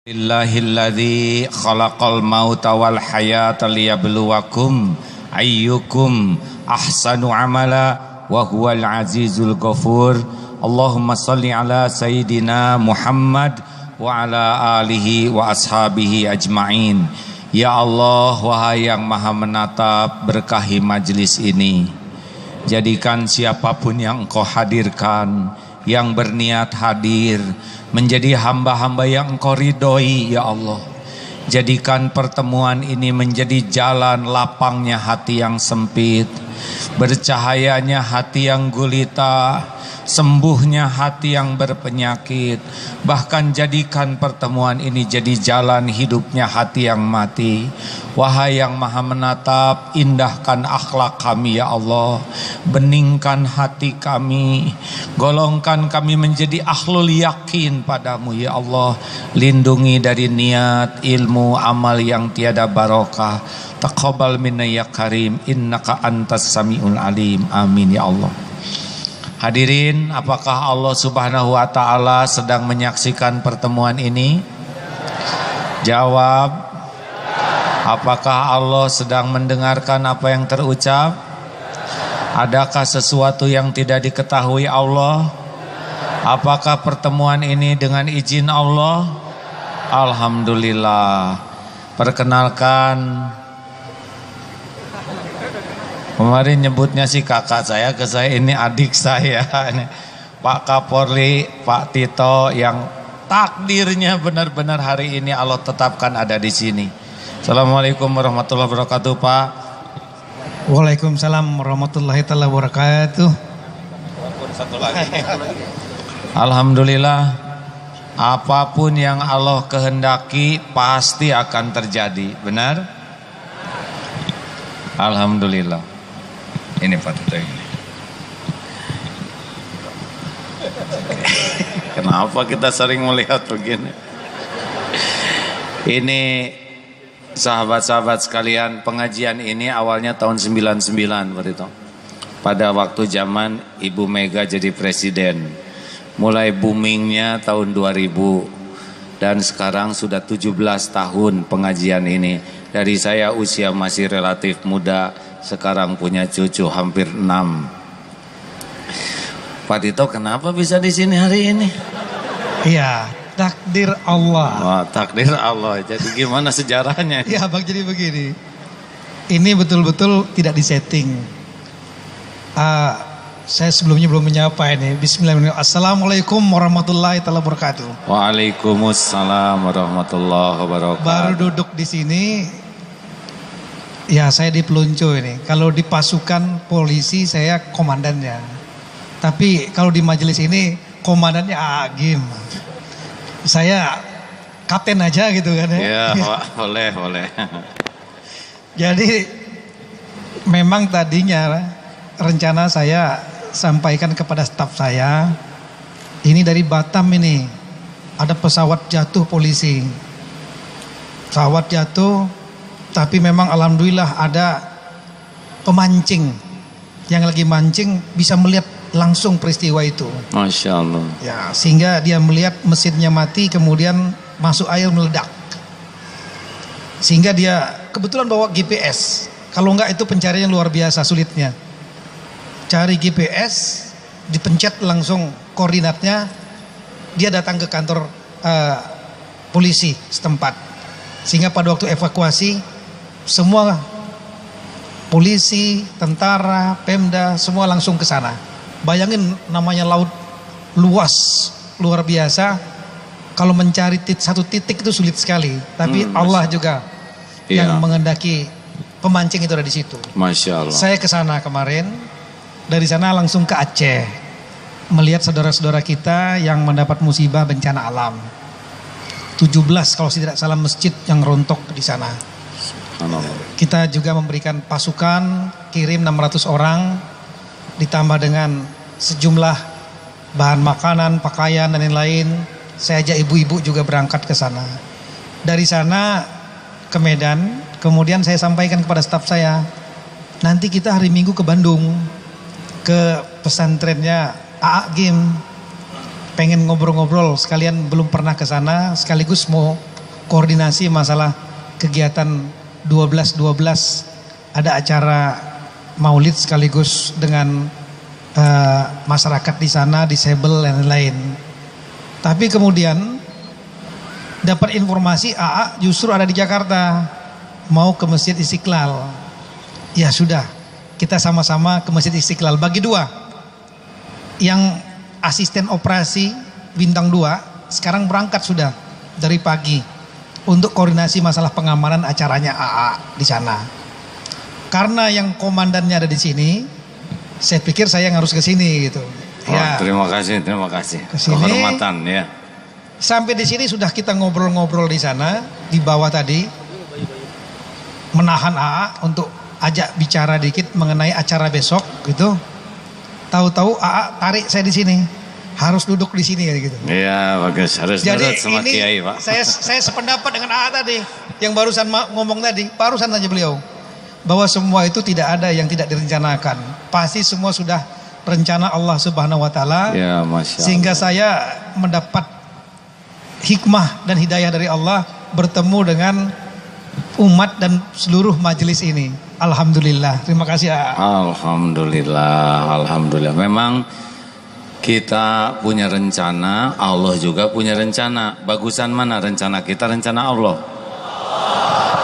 Illahilladzi khalaqal mauta wal hayata liyabluwakum ayyukum ahsanu amala wa huwal azizul ghafur. Allahumma salli ala sayyidina Muhammad wa ala alihi wa ashabihi ajma'in. Ya Allah, wahai yang maha menatap, berkahi majlis ini. Jadikan siapapun yang Engkau hadirkan, yang berniat hadir, menjadi hamba-hamba yang Engkau ridhoi, ya Allah. Jadikan pertemuan ini menjadi jalan lapangnya hati yang sempit, bercahayanya hati yang gulita, sembuhnya hati yang berpenyakit. Bahkan jadikan pertemuan ini jadi jalan hidupnya hati yang mati. Wahai yang maha menatap, indahkan akhlak kami ya Allah, beningkan hati kami, golongkan kami menjadi ahlul yakin padamu ya Allah. Lindungi dari niat, ilmu, amal yang tiada barokah. Taqabbal minna ya karim, innaka antas samiul alim. Amin ya Allah. Hadirin, apakah Allah Subhanahu wa ta'ala sedang menyaksikan pertemuan ini? Jawab. Apakah Allah sedang mendengarkan apa yang terucap? Adakah sesuatu yang tidak diketahui Allah? Apakah pertemuan ini dengan izin Allah? Alhamdulillah. Perkenalkan, kemarin nyebutnya si kakak saya ke saya, ini adik saya, ini Pak Kapolri, Pak Tito, yang takdirnya benar-benar hari ini Allah tetapkan ada di sini. Assalamualaikum warahmatullahi wabarakatuh, Pak. Waalaikumsalam warahmatullahi wabarakatuh. Satu lagi. Alhamdulillah, apapun yang Allah kehendaki pasti akan terjadi, benar? Alhamdulillah. Ini Pak Tito ini. Kenapa kita sering melihat begini? Ini sahabat-sahabat sekalian, pengajian ini awalnya tahun 99 Pak Tito. Pada waktu zaman Ibu Mega jadi presiden. Mulai boomingnya tahun 2000 dan sekarang sudah 17 tahun pengajian ini. Dari saya usia masih relatif muda, sekarang punya cucu hampir 6. Pak Tito, kenapa bisa di sini hari ini? Iya, takdir Allah. Wah, takdir Allah. Jadi gimana sejarahnya? Ya, Bang, jadi begini. Ini betul-betul tidak disetting. Saya sebelumnya belum menyapa ini. Bismillahirrahmanirrahim. Assalamualaikum warahmatullahi wabarakatuh. Waalaikumsalam warahmatullahi wabarakatuh. Baru duduk di sini, ya saya di peluncu ini. Kalau di pasukan polisi saya komandannya. Tapi kalau di majelis ini komandannya Agim. Saya kapten aja gitu kan ya. Ya, boleh. Jadi memang tadinya rencana saya sampaikan kepada staf saya, ini dari Batam ini ada pesawat jatuh polisi. Pesawat jatuh, tapi memang alhamdulillah ada pemancing yang lagi mancing bisa melihat langsung peristiwa itu. Masya Allah. Ya, sehingga dia melihat mesinnya mati, kemudian masuk air meledak. Sehingga dia kebetulan bawa GPS. Kalau enggak itu pencarian luar biasa sulitnya. Cari GPS, dipencet langsung koordinatnya, dia datang ke kantor polisi setempat. Sehingga pada waktu evakuasi, semua polisi, tentara, Pemda, semua langsung ke sana. Bayangin namanya laut luas, luar biasa. Kalau mencari satu titik itu sulit sekali. Tapi Allah juga yang mengendaki pemancing itu ada di situ. Masya Allah. Saya ke sana kemarin. Dari sana langsung ke Aceh, melihat saudara-saudara kita yang mendapat musibah bencana alam. 17 kalau tidak salah masjid yang rontok di sana. Kita juga memberikan pasukan, kirim 600 orang, ditambah dengan sejumlah bahan makanan, pakaian dan lain-lain. Saya ajak ibu-ibu juga berangkat ke sana. Dari sana ke Medan, kemudian saya sampaikan kepada staf saya, nanti kita hari Minggu ke Bandung, ke pesantrennya Agim, pengen ngobrol-ngobrol sekalian, belum pernah ke sana, sekaligus mau koordinasi masalah kegiatan 12-12, ada acara maulid sekaligus dengan masyarakat di sana, disable dan lain-lain. Tapi kemudian dapat informasi AA justru ada di Jakarta, mau ke Masjid Istiqlal. Ya sudah, kita sama-sama ke Masjid Istiqlal, bagi dua. Yang asisten operasi bintang 2 sekarang berangkat sudah dari pagi untuk koordinasi masalah pengamanan acaranya AA di sana. Karena yang komandannya ada di sini, saya pikir saya yang harus ke sini gitu. Ya. Terima kasih. Kehormatan ya. Sampai di sini sudah kita ngobrol-ngobrol di sana, di bawah tadi, menahan AA untuk ajak bicara dikit mengenai acara besok gitu. Tahu-tahu AA tarik saya di sini, harus duduk di sini gitu. Iya bagus, harus nurut sama Kiai Pak. Saya sependapat dengan AA tadi, yang barusan ngomong tadi, barusan saja beliau, bahwa semua itu tidak ada yang tidak direncanakan. Pasti semua sudah rencana Allah Subhanahu Wa Taala. Ya, Masya Allah. Sehingga saya mendapat hikmah dan hidayah dari Allah bertemu dengan umat dan seluruh majelis ini. Alhamdulillah. Terima kasih. Alhamdulillah. Memang kita punya rencana, Allah juga punya rencana. Bagusan mana rencana kita, rencana Allah?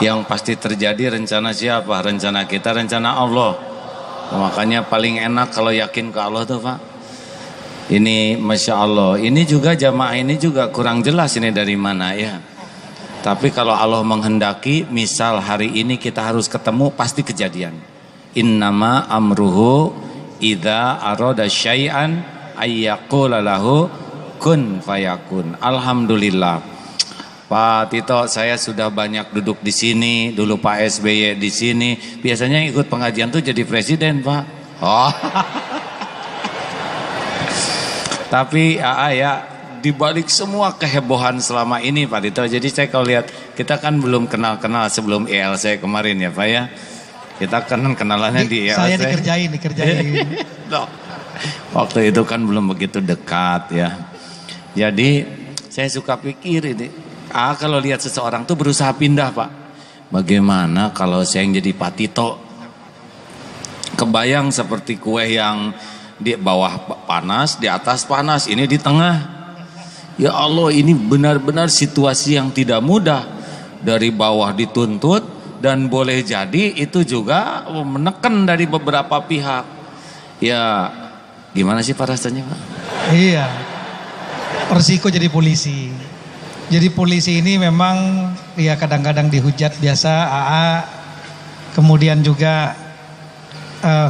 Yang pasti terjadi rencana siapa? Rencana kita, rencana Allah. Makanya paling enak kalau yakin ke Allah tuh Pak. Ini Masya Allah. Ini juga jamaah ini juga kurang jelas ini dari mana ya. Tapi kalau Allah menghendaki, misal hari ini kita harus ketemu, pasti kejadian. Innama amruhu idza arada syai'an ayyaqula lahu kun fayakun. Alhamdulillah. Pak Tito, saya sudah banyak duduk di sini, dulu Pak SBY di sini. Biasanya ikut pengajian tuh jadi presiden, Pak. Oh. Tapi ya dibalik semua kehebohan selama ini Pak Tito, jadi saya kalau lihat kita kan belum kenal-kenal sebelum ELC kemarin ya Pak ya. Kita kan kenalannya di ELC. Saya dikerjain. Waktu itu kan belum begitu dekat ya. Jadi saya suka pikir ini, kalau lihat seseorang tuh berusaha pindah Pak. Bagaimana kalau saya yang jadi Pak Tito? Kebayang seperti kue yang di bawah panas, di atas panas, ini di tengah. Ya Allah, ini benar-benar situasi yang tidak mudah. Dari bawah dituntut dan boleh jadi itu juga menekan dari beberapa pihak. Ya, gimana sih Pak rasanya Pak? Iya, resiko jadi polisi. Jadi polisi ini memang ya kadang-kadang dihujat biasa AA. Kemudian juga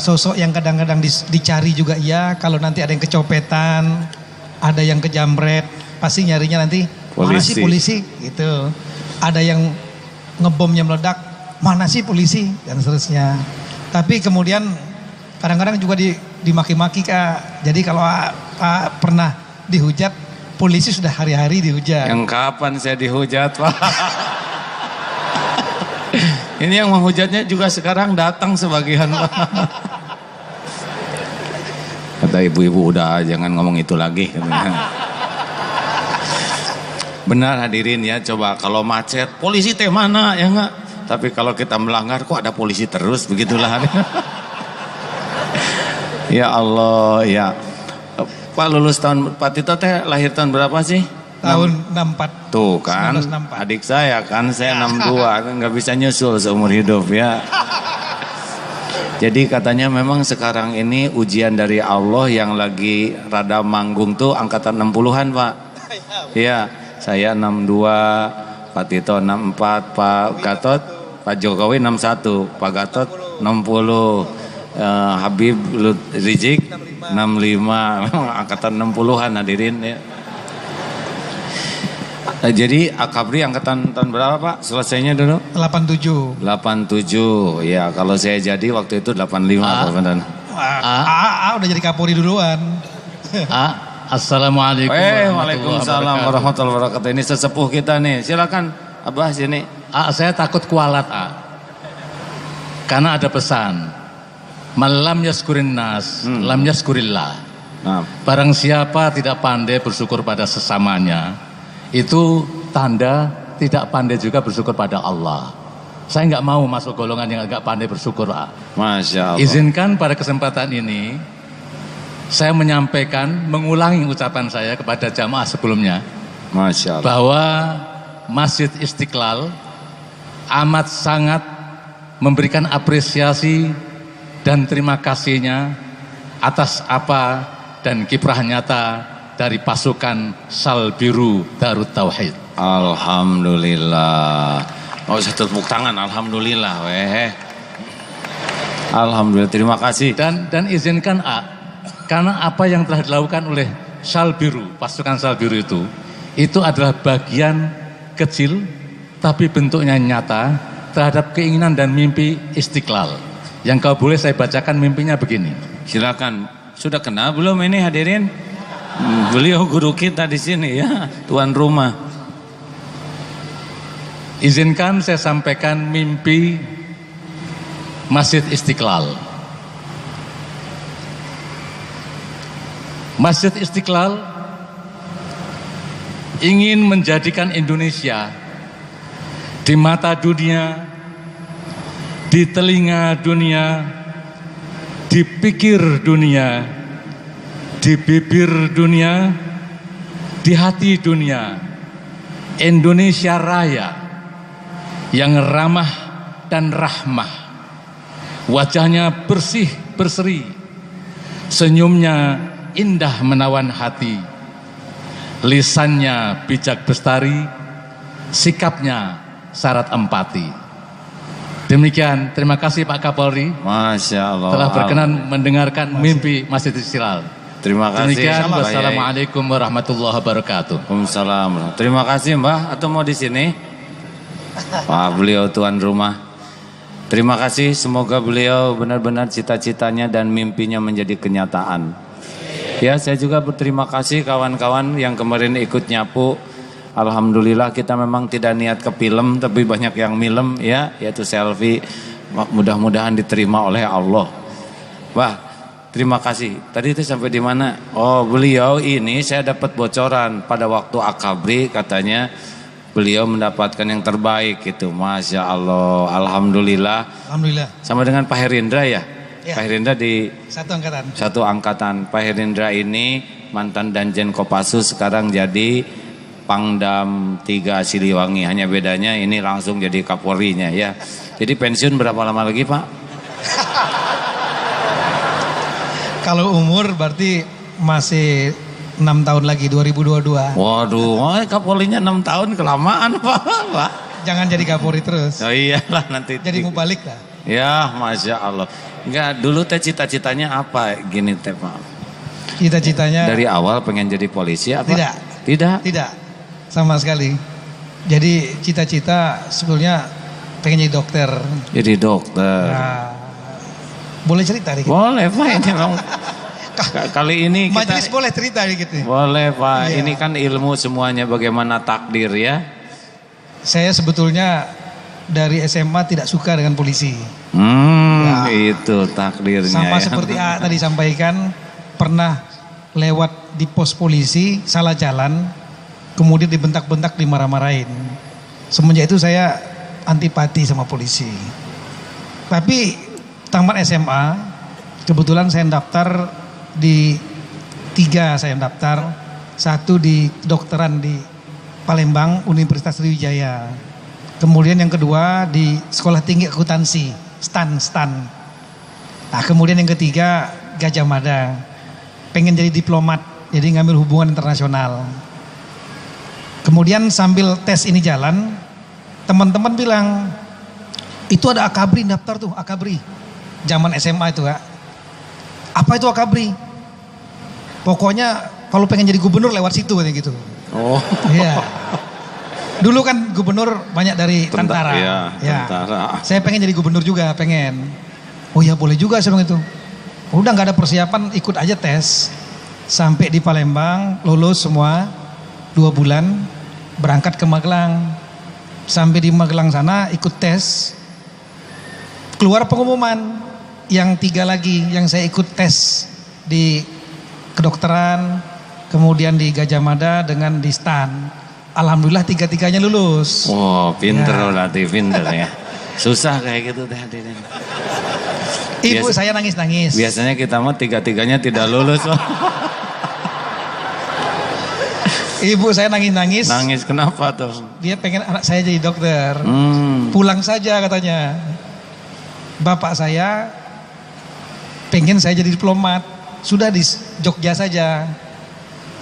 sosok yang kadang-kadang dicari juga ya. Kalau nanti ada yang kecopetan, ada yang kejamret, pasti nyarinya nanti mana sih polisi gitu. Ada yang ngebomnya meledak, mana sih polisi dan seterusnya. Tapi kemudian kadang-kadang juga dimaki-maki Kak. Jadi kalau pernah dihujat, polisi sudah hari-hari dihujat. Yang kapan saya dihujat Pak? Ini yang menghujatnya juga sekarang datang sebagian Pak. Kata ibu-ibu udah jangan ngomong itu lagi. Benar hadirin ya, coba kalau macet polisi teh mana ya enggak, tapi kalau kita melanggar kok ada polisi terus, begitulah. Ya Allah ya. Pak lulus tahun, Pak Tito teh lahir tahun berapa sih? Tahun 64. Tuh kan 1964. Adik saya kan, saya 62 kan nggak bisa nyusul seumur hidup ya. Jadi katanya memang sekarang ini ujian dari Allah yang lagi rada manggung tuh angkatan 60-an Pak. Iya. Saya 62, Pak Tito 64, Pak Gatot, Pak Jokowi 61, Pak Gatot 60, Habib Rizik 65, angkatan 60-an hadirin ya. Jadi Akabri angkatan tahun berapa Pak? Selesainya dulu? 87. 87, ya kalau saya jadi waktu itu 85 Pak Benar. Udah jadi Kapolri duluan. Assalamualaikum Waalaikumsalam warahmatullahi wabarakatuh. Ini sesepuh kita nih. Silakan Abah sini. Saya takut kualat karena ada pesan. Malam yaskurin nas, lam yaskurillah. Barang siapa tidak pandai bersyukur pada sesamanya, itu tanda tidak pandai juga bersyukur pada Allah. Saya nggak mau masuk golongan yang agak pandai bersyukur. Masya Allah. Izinkan pada kesempatan ini saya menyampaikan, mengulangi ucapan saya kepada jamaah sebelumnya. Masya Allah. Bahwa Masjid Istiqlal amat sangat memberikan apresiasi dan terima kasihnya atas apa dan kiprah nyata dari pasukan Sal Biru Darut Tauhid. Alhamdulillah. Nggak usah tepuk tangan, alhamdulillah weh. Alhamdulillah, terima kasih. Dan izinkan karena apa yang telah dilakukan oleh Sal Biru, pasukan Sal Biru itu adalah bagian kecil tapi bentuknya nyata terhadap keinginan dan mimpi Istiqlal. Yang kau boleh saya bacakan mimpinya begini. Silakan. Sudah kenal belum ini hadirin? Beliau guru kita di sini ya, tuan rumah. Izinkan saya sampaikan mimpi Masjid Istiqlal. Masjid Istiqlal ingin menjadikan Indonesia di mata dunia, di telinga dunia, di pikir dunia, di bibir dunia, di hati dunia, Indonesia Raya yang ramah dan rahmah, wajahnya bersih berseri, senyumnya indah menawan hati, lisannya bijak bestari, sikapnya syarat empati. Demikian, terima kasih Pak Kapolri. Masya Allah. Telah berkenan mendengarkan mimpi Masjid Istiqlal. Terima kasih. Demikian, wassalamualaikum warahmatullahi wabarakatuh. Waalaikumsalam. Terima kasih Mbah. Atau mau di sini? Pak beliau tuan rumah. Terima kasih. Semoga beliau benar-benar cita-citanya dan mimpinya menjadi kenyataan. Ya, saya juga berterima kasih kawan-kawan yang kemarin ikut nyapu. Alhamdulillah kita memang tidak niat ke film, tapi banyak yang milem ya, yaitu selfie. Mudah-mudahan diterima oleh Allah. Wah, terima kasih. Tadi itu sampai di mana? Oh, beliau ini saya dapat bocoran pada waktu Akabri katanya beliau mendapatkan yang terbaik gitu. Masya Allah, alhamdulillah. Alhamdulillah. Sama dengan Pak Herindra ya? Ya. Pak Herindra di satu angkatan. Pak Herindra ini mantan Danjen Kopassus, sekarang jadi Pangdam 3 Siliwangi. Hanya bedanya ini langsung jadi Kapolrinya ya. Jadi pensiun berapa lama lagi Pak? Kalau umur berarti masih 6 tahun lagi, 2022. Waduh, Kapolrinya 6 tahun kelamaan Pak. Jangan jadi Kapolri terus. Oh iyalah nanti. Jadi mau balik lah. Ya Masya Allah. Enggak, dulu teh cita-citanya apa gini teh Pak? Cita-citanya dari awal pengen jadi polisi apa? Tidak. Sama sekali. Jadi cita-cita sebetulnya pengen jadi dokter. Jadi dokter. Nah, boleh cerita dikit? Boleh Pak, ini memang kali ini kita majelis boleh cerita dikit nih. Boleh Pak, Iya. ini kan ilmu semuanya bagaimana takdir ya. Saya sebetulnya dari SMA tidak suka dengan polisi. Itu takdirnya. Sama ya. seperti A tadi sampaikan, pernah lewat di pos polisi, salah jalan, kemudian dibentak-bentak, dimarah-marahin. Semenjak itu saya antipati sama polisi. Tapi tamat SMA, kebetulan saya daftar di 3, saya daftar. 1 di kedokteran di Palembang, Universitas Sriwijaya. Kemudian yang kedua di Sekolah Tinggi Akuntansi, STAN. Nah, kemudian yang ketiga Gajah Mada. Pengen jadi diplomat, jadi ngambil hubungan internasional. Kemudian sambil tes ini jalan, teman-teman bilang, itu ada Akabri daftar tuh, Akabri. Zaman SMA itu ya. Apa itu Akabri? Pokoknya kalau pengen jadi gubernur lewat situ kayak gitu. Oh. Iya. Dulu kan gubernur banyak dari tentara. Iya, Ya. tentara. Saya pengen jadi gubernur juga, pengen. Oh ya boleh juga saya bilang itu. Udah nggak ada persiapan, ikut aja tes. Sampai di Palembang, lulus semua 2 bulan, berangkat ke Magelang. Sampai di Magelang sana ikut tes. Keluar pengumuman yang 3 lagi yang saya ikut tes di kedokteran, kemudian di Gajah Mada dengan di STAN. Alhamdulillah tiga-tiganya lulus. Wow, pinter Ya. berarti, pinter ya. Susah kayak gitu teh hadirin. Ibu saya nangis-nangis. Biasanya kita mah tiga-tiganya tidak lulus. Ibu saya nangis-nangis. Nangis kenapa tuh? Dia pengen anak saya jadi dokter. Pulang saja katanya. Bapak saya pengen saya jadi diplomat. Sudah di Jogja saja.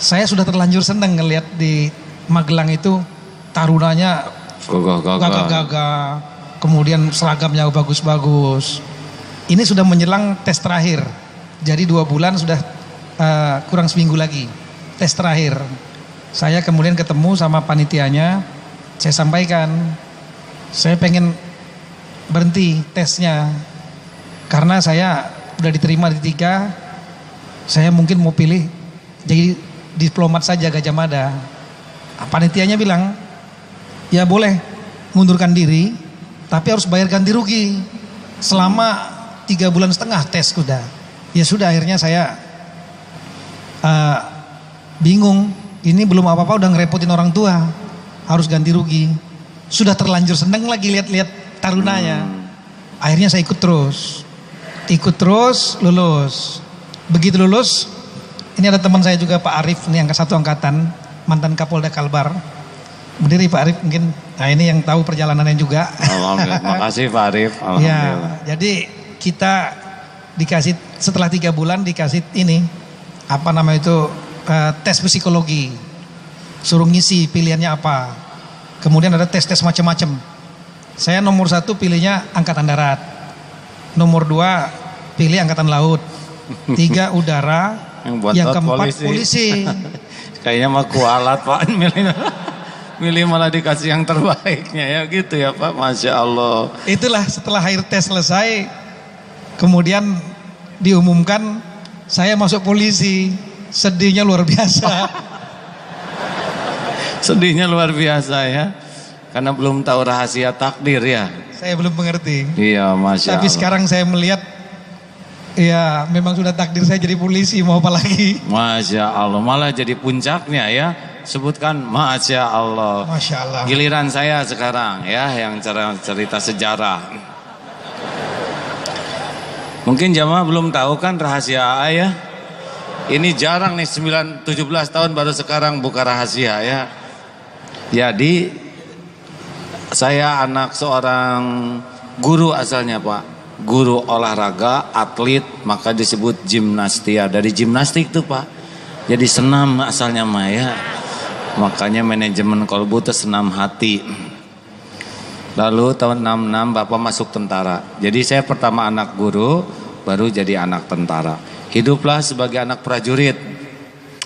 Saya sudah terlanjur seneng ngelihat di Magelang itu tarunanya gagah-gagah. Kemudian seragamnya bagus-bagus. Ini sudah menjelang tes terakhir. Jadi 2 bulan sudah kurang seminggu lagi. Tes terakhir. Saya kemudian ketemu sama panitianya. Saya sampaikan, saya pengen berhenti tesnya. Karena saya udah diterima di 3. Saya mungkin mau pilih jadi diplomat saja Gajah Mada. Panitianya bilang, ya boleh mundurkan diri, tapi harus bayar ganti rugi selama 3,5 bulan tes sudah. Ya sudah, akhirnya saya bingung. Ini belum apa-apa udah ngerepotin orang tua, harus ganti rugi. Sudah terlanjur seneng lagi lihat-lihat tarunanya. Akhirnya saya ikut terus, lulus. Begitu lulus, ini ada teman saya juga Pak Arif, ini satu angkatan, mantan Kapolda Kalbar. Berdiri Pak Arif mungkin, nah ini yang tahu perjalanannya juga. Alhamdulillah, makasih Pak Arif. Alhamdulillah. Ya, jadi kita dikasih setelah 3 bulan dikasih ini, apa nama itu, tes psikologi. Suruh ngisi pilihannya apa. Kemudian ada tes-tes macam-macam. Saya nomor 1 pilihnya Angkatan Darat. Nomor 2 pilih Angkatan Laut. 3 udara. Yang keempat polisi. Kayaknya mah kualat Pak. Milih malah dikasih yang terbaiknya ya gitu ya Pak. Masya Allah. Itulah setelah akhir tes selesai. Kemudian diumumkan saya masuk polisi. Sedihnya luar biasa. Sedihnya luar biasa ya. Karena belum tahu rahasia takdir ya. Saya belum mengerti. Iya, Masya Tapi Allah. sekarang saya melihat, ya memang sudah takdir saya jadi polisi, mau apa lagi. Masya Allah, malah jadi puncaknya ya. Sebutkan Masya Allah. Masya Allah. Giliran saya sekarang ya, yang cerita sejarah. Mungkin jamaah belum tahu kan rahasia AA ya. Ini jarang nih 17 tahun baru sekarang buka rahasia ya. Jadi saya anak seorang guru asalnya Pak. Guru olahraga, atlet, maka disebut gimnastia. Dari gimnastik tuh Pak. Jadi senam asalnya Maya. Makanya manajemen kolbu itu senam hati. Lalu tahun 66 Bapak masuk tentara. Jadi saya pertama anak guru, baru jadi anak tentara. Hiduplah sebagai anak prajurit,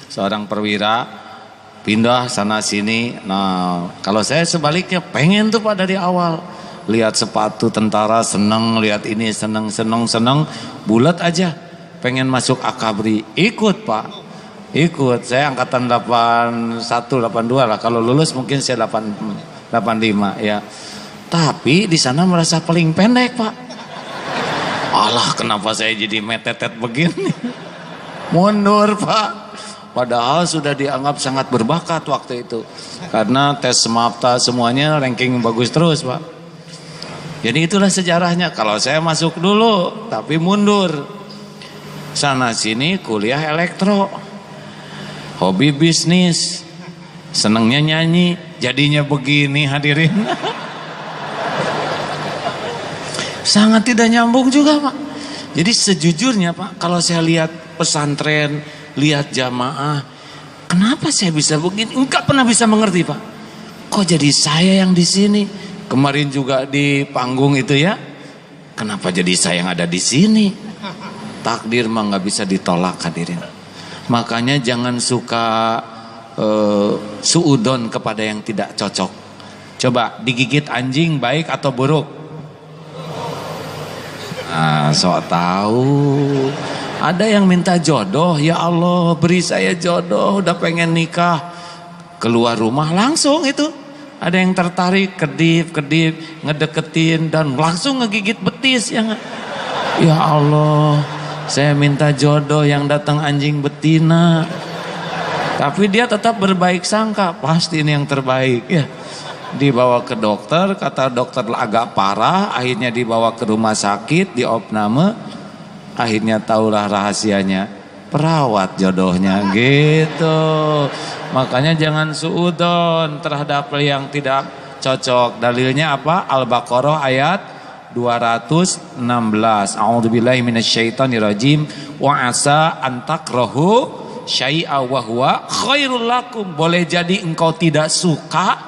seorang perwira, pindah sana sini. Nah, kalau saya sebaliknya pengen tuh Pak dari awal, lihat sepatu tentara seneng, lihat ini seneng, bulat aja, pengen masuk akabri, ikut Pak, ikut. Saya angkatan 81, 82 lah. Kalau lulus mungkin saya 85 ya. Tapi di sana merasa paling pendek Pak. Alah, kenapa saya jadi metetet begini? Mundur Pak. Padahal sudah dianggap sangat berbakat waktu itu. Karena tes SMAPTA semuanya ranking bagus terus Pak. Jadi itulah sejarahnya. Kalau saya masuk dulu tapi mundur. Sana sini kuliah elektro. Hobi bisnis. Senengnya nyanyi. Jadinya begini hadirin. Sangat tidak nyambung juga Pak. Jadi sejujurnya Pak, kalau saya lihat pesantren, lihat jamaah, kenapa saya bisa begini? Enggak pernah bisa mengerti Pak. Kok jadi saya yang di sini? Kemarin juga di panggung itu ya. Kenapa jadi saya yang ada di sini? Takdir mah nggak bisa ditolak hadirin. Makanya jangan suka suudon kepada yang tidak cocok. Coba digigit anjing baik atau buruk? Nah, sok tahu. Ada yang minta jodoh, ya Allah beri saya jodoh, udah pengen nikah. Keluar rumah langsung itu. Ada yang tertarik, kedip, ngedeketin dan langsung ngegigit betis ya gak? Ya Allah, saya minta jodoh yang datang anjing betina. Tapi dia tetap berbaik sangka, pasti ini yang terbaik ya. Dibawa ke dokter, kata dokter agak parah, akhirnya dibawa ke rumah sakit, diopname, akhirnya tahulah rahasianya, perawat jodohnya gitu. Makanya jangan suudon terhadap yang tidak cocok. Dalilnya apa? Al-Baqarah ayat 216. A'udzubillahi minasyaitonirrajim. Wa asa an takrahu syai'a wa huwa khairul lakum. Boleh jadi engkau tidak suka,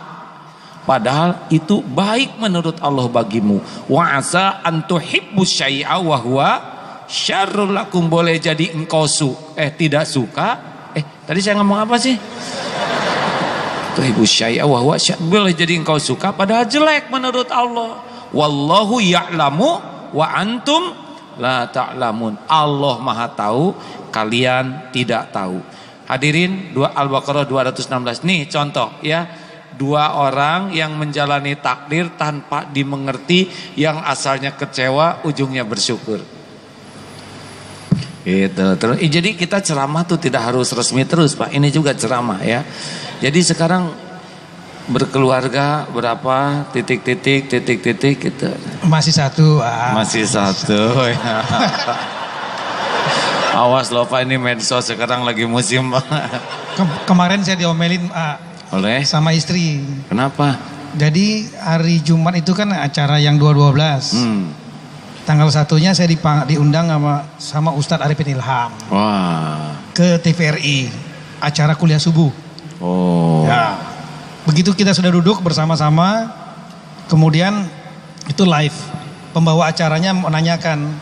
padahal itu baik menurut Allah bagimu. Wa asa an tuhibbu syai'a wa huwa syarrul lakum. Boleh jadi engkau tidak suka. Tadi saya ngomong apa sih? Tuhibbu syai'a wa huwa boleh jadi engkau suka, padahal jelek menurut Allah. Wallahu ya'lamu wa antum la ta'lamun. Allah Maha tahu, kalian tidak tahu. Hadirin, Al-Baqarah 216. Nih contoh ya. Dua orang yang menjalani takdir tanpa dimengerti, yang asalnya kecewa ujungnya bersyukur. Gitu. Terus jadi kita ceramah tuh tidak harus resmi terus, Pak. Ini juga ceramah ya. Jadi sekarang berkeluarga berapa titik-titik gitu. Masih satu. Masih satu ya. Awas loh Pak, ini medsos sekarang lagi musim Pak. Kemarin saya diomelin oleh sama istri. Kenapa? Jadi hari Jumat itu kan acara yang 212. Tanggal 1-nya saya diundang sama Ustadz Arifin Ilham. Wah. Ke TVRI, acara kuliah subuh. Oh. Ya. Begitu kita sudah duduk bersama-sama, kemudian itu live. Pembawa acaranya menanyakan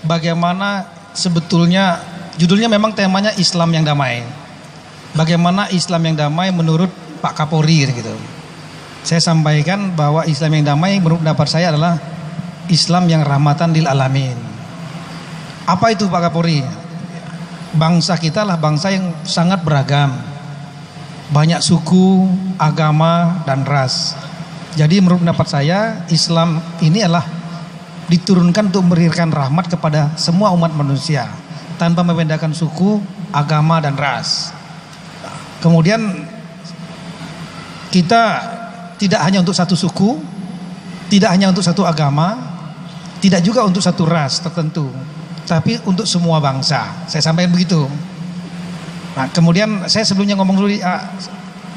bagaimana sebetulnya, judulnya memang temanya Islam yang damai. Bagaimana Islam yang damai menurut Pak Kapolri gitu. Saya sampaikan bahwa Islam yang damai menurut pendapat saya adalah Islam yang rahmatan lil alamin. Apa itu Pak Kapolri? Bangsa kita lah bangsa yang sangat beragam. Banyak suku, agama, dan ras. Jadi menurut pendapat saya, Islam ini adalah diturunkan untuk memberikan rahmat kepada semua umat manusia tanpa membedakan suku, agama, dan ras. Kemudian kita tidak hanya untuk satu suku, tidak hanya untuk satu agama, tidak juga untuk satu ras tertentu, tapi untuk semua bangsa. Saya sampaikan begitu. Nah, kemudian saya sebelumnya ngomong dulu,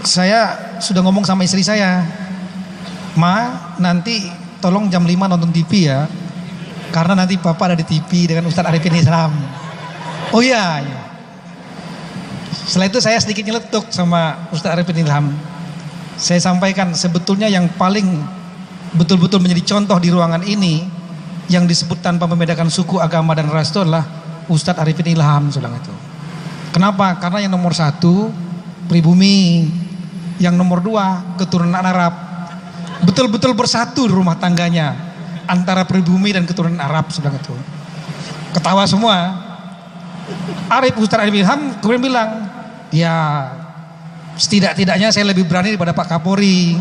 saya sudah ngomong sama istri saya, Ma, nanti tolong jam 5 nonton TV ya, karena nanti Papa ada di TV dengan Ustadz Arifin Ilham. Oh iya. Setelah itu saya sedikit nyeletuk sama Ustadz Arifin Ilham. Saya sampaikan sebetulnya yang paling betul-betul menjadi contoh di ruangan ini, yang disebut tanpa membedakan suku, agama, dan ras itu adalah Ustadz Arifin Ilham, saudara itu. Kenapa? Karena yang nomor 1 pribumi, yang nomor 2 keturunan Arab. Betul-betul bersatu rumah tangganya antara pribumi dan keturunan Arab, saudara itu. Ketawa semua. Ustadz Arifin Ilham kemudian bilang, ya setidak-tidaknya saya lebih berani daripada Pak Kapolri.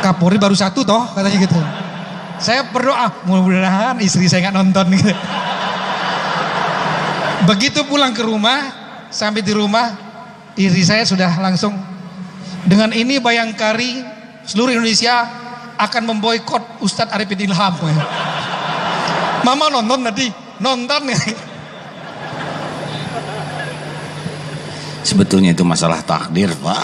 Kapolri baru 1 toh, katanya gitu. Saya berdoa mudah-mudahan istri saya nggak nonton gitu. Begitu pulang ke rumah, sampai di rumah, istri saya sudah langsung, dengan ini Bayangkari seluruh Indonesia akan memboikot Ustadz Arifin Ilham. Mama nonton tadi, nonton ya. Sebetulnya itu masalah takdir Pak.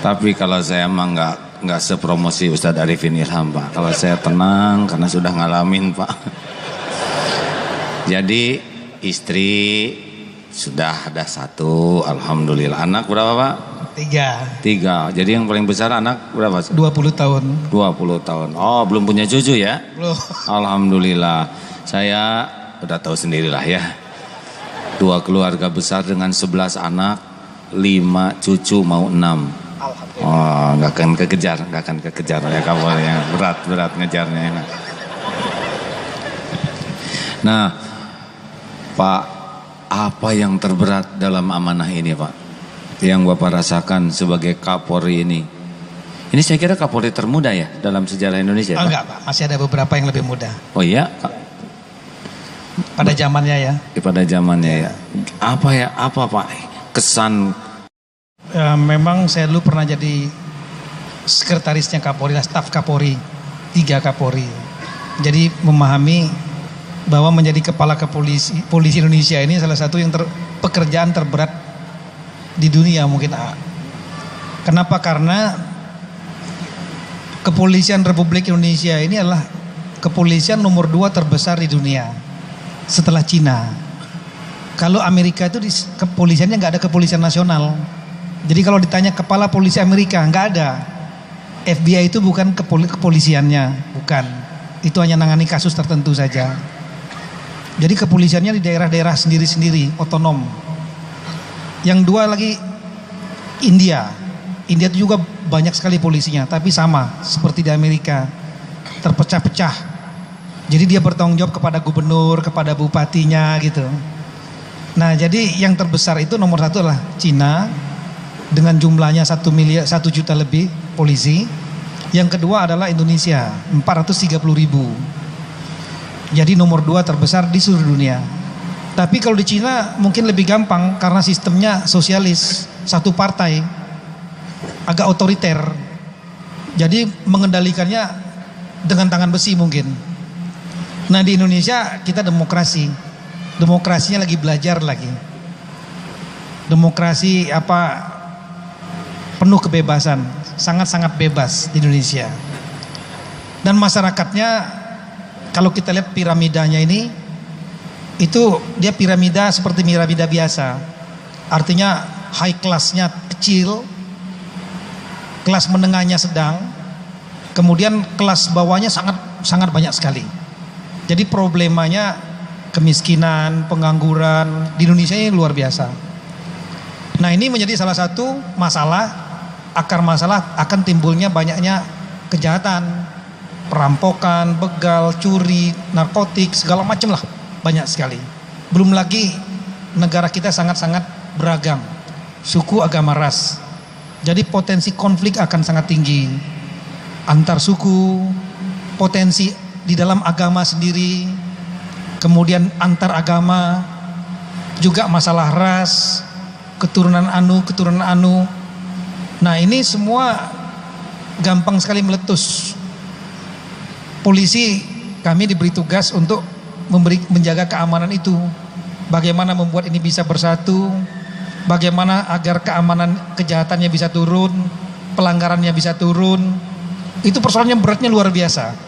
Tapi kalau saya emang nggak sepromosi Ustadz Arifin Ilham Pak. Kalau saya tenang karena sudah ngalamin Pak. Jadi istri sudah ada 1, alhamdulillah. Anak berapa Pak? 3. Jadi yang paling besar anak berapa? 20 tahun. 20 tahun. Oh, belum punya cucu ya? Belum. Alhamdulillah. Saya udah tahu sendirilah ya. 2 keluarga besar dengan 11 anak, 5 cucu mau 6. Oh, nggak akan kekejar ya kamu yang berat ngejarnya. Nah, Pak, apa yang terberat dalam amanah ini Pak? Yang Bapak rasakan sebagai Kapolri ini? Ini saya kira Kapolri termuda ya dalam sejarah Indonesia. Enggak Pak, masih ada beberapa yang lebih muda. Oh iya? pada zamannya ya. Pada zamannya ya. Apa Pak kesan? Memang saya dulu pernah jadi sekretarisnya Kapolri, staf Kapolri, 3 Kapolri. Jadi memahami bahwa menjadi kepala polisi Indonesia ini salah satu yang pekerjaan terberat di dunia mungkin. Kenapa? Karena kepolisian Republik Indonesia ini adalah kepolisian nomor 2 terbesar di dunia setelah Cina. Kalau Amerika itu kepolisiannya nggak ada kepolisian nasional. Jadi kalau ditanya kepala polisi Amerika nggak ada. FBI itu bukan kepolisiannya, bukan. Itu hanya nangani kasus tertentu saja. Jadi kepolisiannya di daerah-daerah sendiri-sendiri, otonom. Yang 2 lagi India. India itu juga banyak sekali polisinya, tapi sama seperti di Amerika, terpecah-pecah. Jadi dia bertanggung jawab kepada gubernur, kepada bupatinya gitu. Nah, jadi yang terbesar itu nomor 1 adalah Cina dengan jumlahnya 1 juta lebih polisi. Yang kedua adalah Indonesia, 430.000. Jadi nomor 2 terbesar di seluruh dunia. Tapi kalau di Cina mungkin lebih gampang karena sistemnya sosialis, satu partai, agak otoriter. Jadi mengendalikannya dengan tangan besi mungkin. Nah di Indonesia kita demokrasi, demokrasinya lagi belajar lagi. Demokrasi penuh kebebasan, sangat-sangat bebas di Indonesia. Dan masyarakatnya kalau kita lihat piramidanya ini, itu dia piramida seperti piramida biasa. Artinya high class-nya kecil, kelas menengahnya sedang, kemudian kelas bawahnya sangat banyak sekali. Jadi problemanya kemiskinan, pengangguran di Indonesia ini luar biasa. Nah ini menjadi salah satu masalah, akar masalah akan timbulnya banyaknya kejahatan, perampokan, begal, curi, narkotik, segala macam lah, banyak sekali. Belum lagi negara kita sangat-sangat beragam, suku, agama, ras. Jadi potensi konflik akan sangat tinggi antar suku, potensi di dalam agama sendiri, kemudian antar agama, juga masalah ras, keturunan anu. Nah ini semua gampang sekali meletus. Polisi kami diberi tugas untuk menjaga keamanan itu. Bagaimana membuat ini bisa bersatu, bagaimana agar keamanan kejahatannya bisa turun, pelanggarannya bisa turun. Itu persoalannya beratnya luar biasa.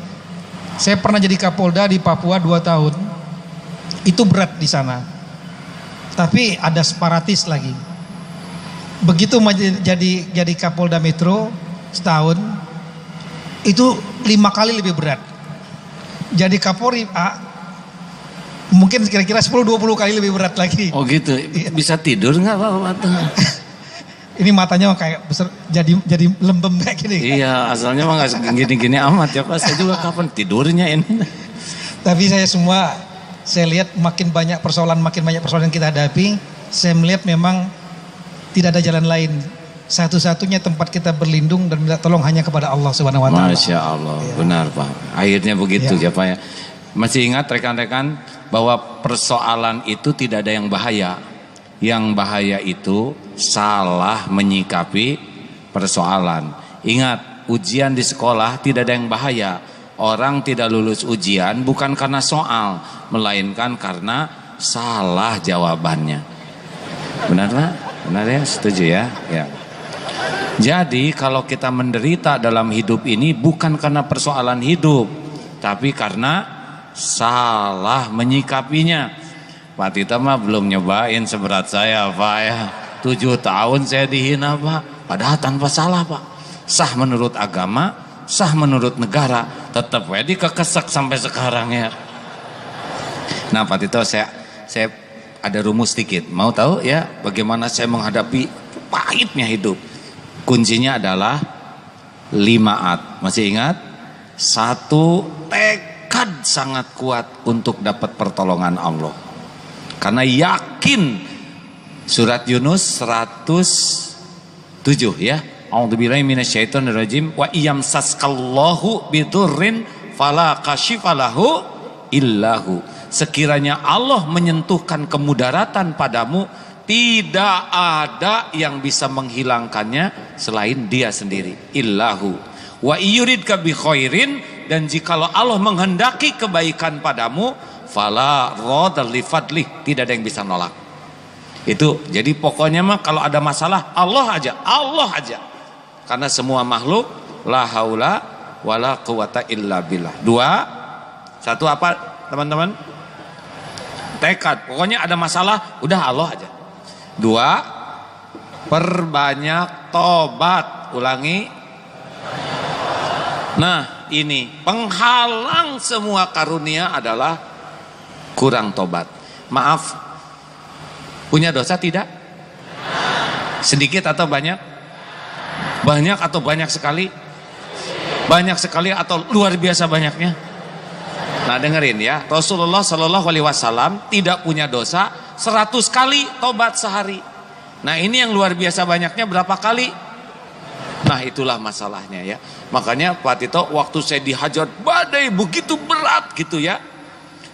Saya pernah jadi Kapolda di Papua 2 tahun. Itu berat di sana. Tapi ada separatis lagi. Begitu jadi Kapolda Metro setahun, itu 5 kali lebih berat. Jadi Kapolri mungkin kira-kira 10-20 kali lebih berat lagi. Oh gitu, bisa tidur nggak Pak? Ini matanya kayak besar, jadi lembem kayak gini. Iya, asalnya mah nggak gini-gini amat ya Pak. Saya juga kapan tidurnya ini. Tapi saya lihat makin banyak persoalan yang kita hadapi. Saya melihat memang tidak ada jalan lain. Satu-satunya tempat kita berlindung dan minta tolong hanya kepada Allah Subhanahu wa taala. Masya Allah, ya. Benar Pak. Akhirnya begitu ya Pak ya. Masih ingat rekan-rekan bahwa persoalan itu tidak ada yang bahaya. Yang bahaya itu salah menyikapi persoalan. Ingat, ujian di sekolah tidak ada yang bahaya. Orang tidak lulus ujian bukan karena soal, melainkan karena salah jawabannya. Benar Pak? Benar ya? Setuju ya? Ya. Jadi kalau kita menderita dalam hidup ini bukan karena persoalan hidup, tapi karena salah menyikapinya. Pak Tita mah belum nyobain seberat saya Pak ya. 7 tahun saya dihina Pak, padahal tanpa salah Pak. Sah menurut agama, sah menurut negara, tetap wedi kekesek sampai sekarang ya. Nah Pak Tito, saya ada rumus sedikit. Mau tahu ya bagaimana saya menghadapi pahitnya hidup? Kuncinya adalah 5 Masih ingat? 1, tekad sangat kuat untuk dapat pertolongan Allah. Karena yakin, surat Yunus 107 ya. A'udzubillahi minasyaitonirrajim wa iyamsaskallahu bidurrin fala kashifalahu illahu. sekiranya Allah menyentuhkan kemudaratan padamu, tidak ada yang bisa menghilangkannya selain Dia sendiri. Illahu wa yuridka bi khairin, dan jikalau Allah menghendaki kebaikan padamu, fala radha li fadlih, tidak ada yang bisa nolak. Itu jadi pokoknya mah kalau ada masalah Allah aja. Karena semua makhluk la haula wala quwata illa billah. Satu apa teman-teman? Tekad. Pokoknya ada masalah udah Allah aja. 2, perbanyak tobat. Ulangi. Nah, ini penghalang semua karunia adalah kurang tobat. Maaf, punya dosa tidak? Sedikit atau banyak? Banyak atau banyak sekali? Banyak sekali atau luar biasa banyaknya? Nah, dengerin ya, Rasulullah Shallallahu Alaihi Wasallam tidak punya dosa 100 kali tobat sehari. Nah, ini yang luar biasa banyaknya berapa kali? Nah, itulah masalahnya ya. Makanya Pak Tito, waktu saya dihajar badai begitu berat gitu ya,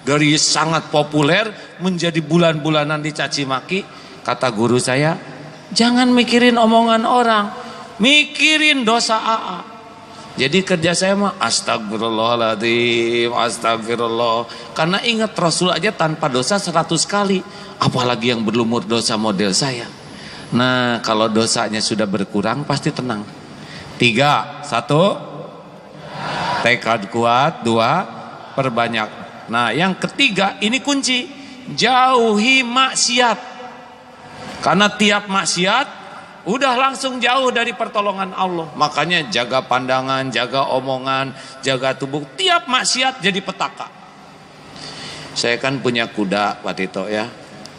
dari sangat populer menjadi bulan-bulanan dicaci maki, kata guru saya, jangan mikirin omongan orang, mikirin dosa AA. Jadi kerja saya mah astagfirullahaladzim, astagfirullah. Karena ingat Rasul aja tanpa dosa 100 kali, apalagi yang berlumur dosa model saya. Nah, kalau dosanya sudah berkurang pasti tenang. 3, 1 tekad kuat, 2 perbanyak. Nah, yang ketiga ini kunci, jauhi maksiat. Karena tiap maksiat udah langsung jauh dari pertolongan Allah. Makanya jaga pandangan, jaga omongan, jaga tubuh. Tiap maksiat jadi petaka. Saya kan punya kuda Pak Tito ya,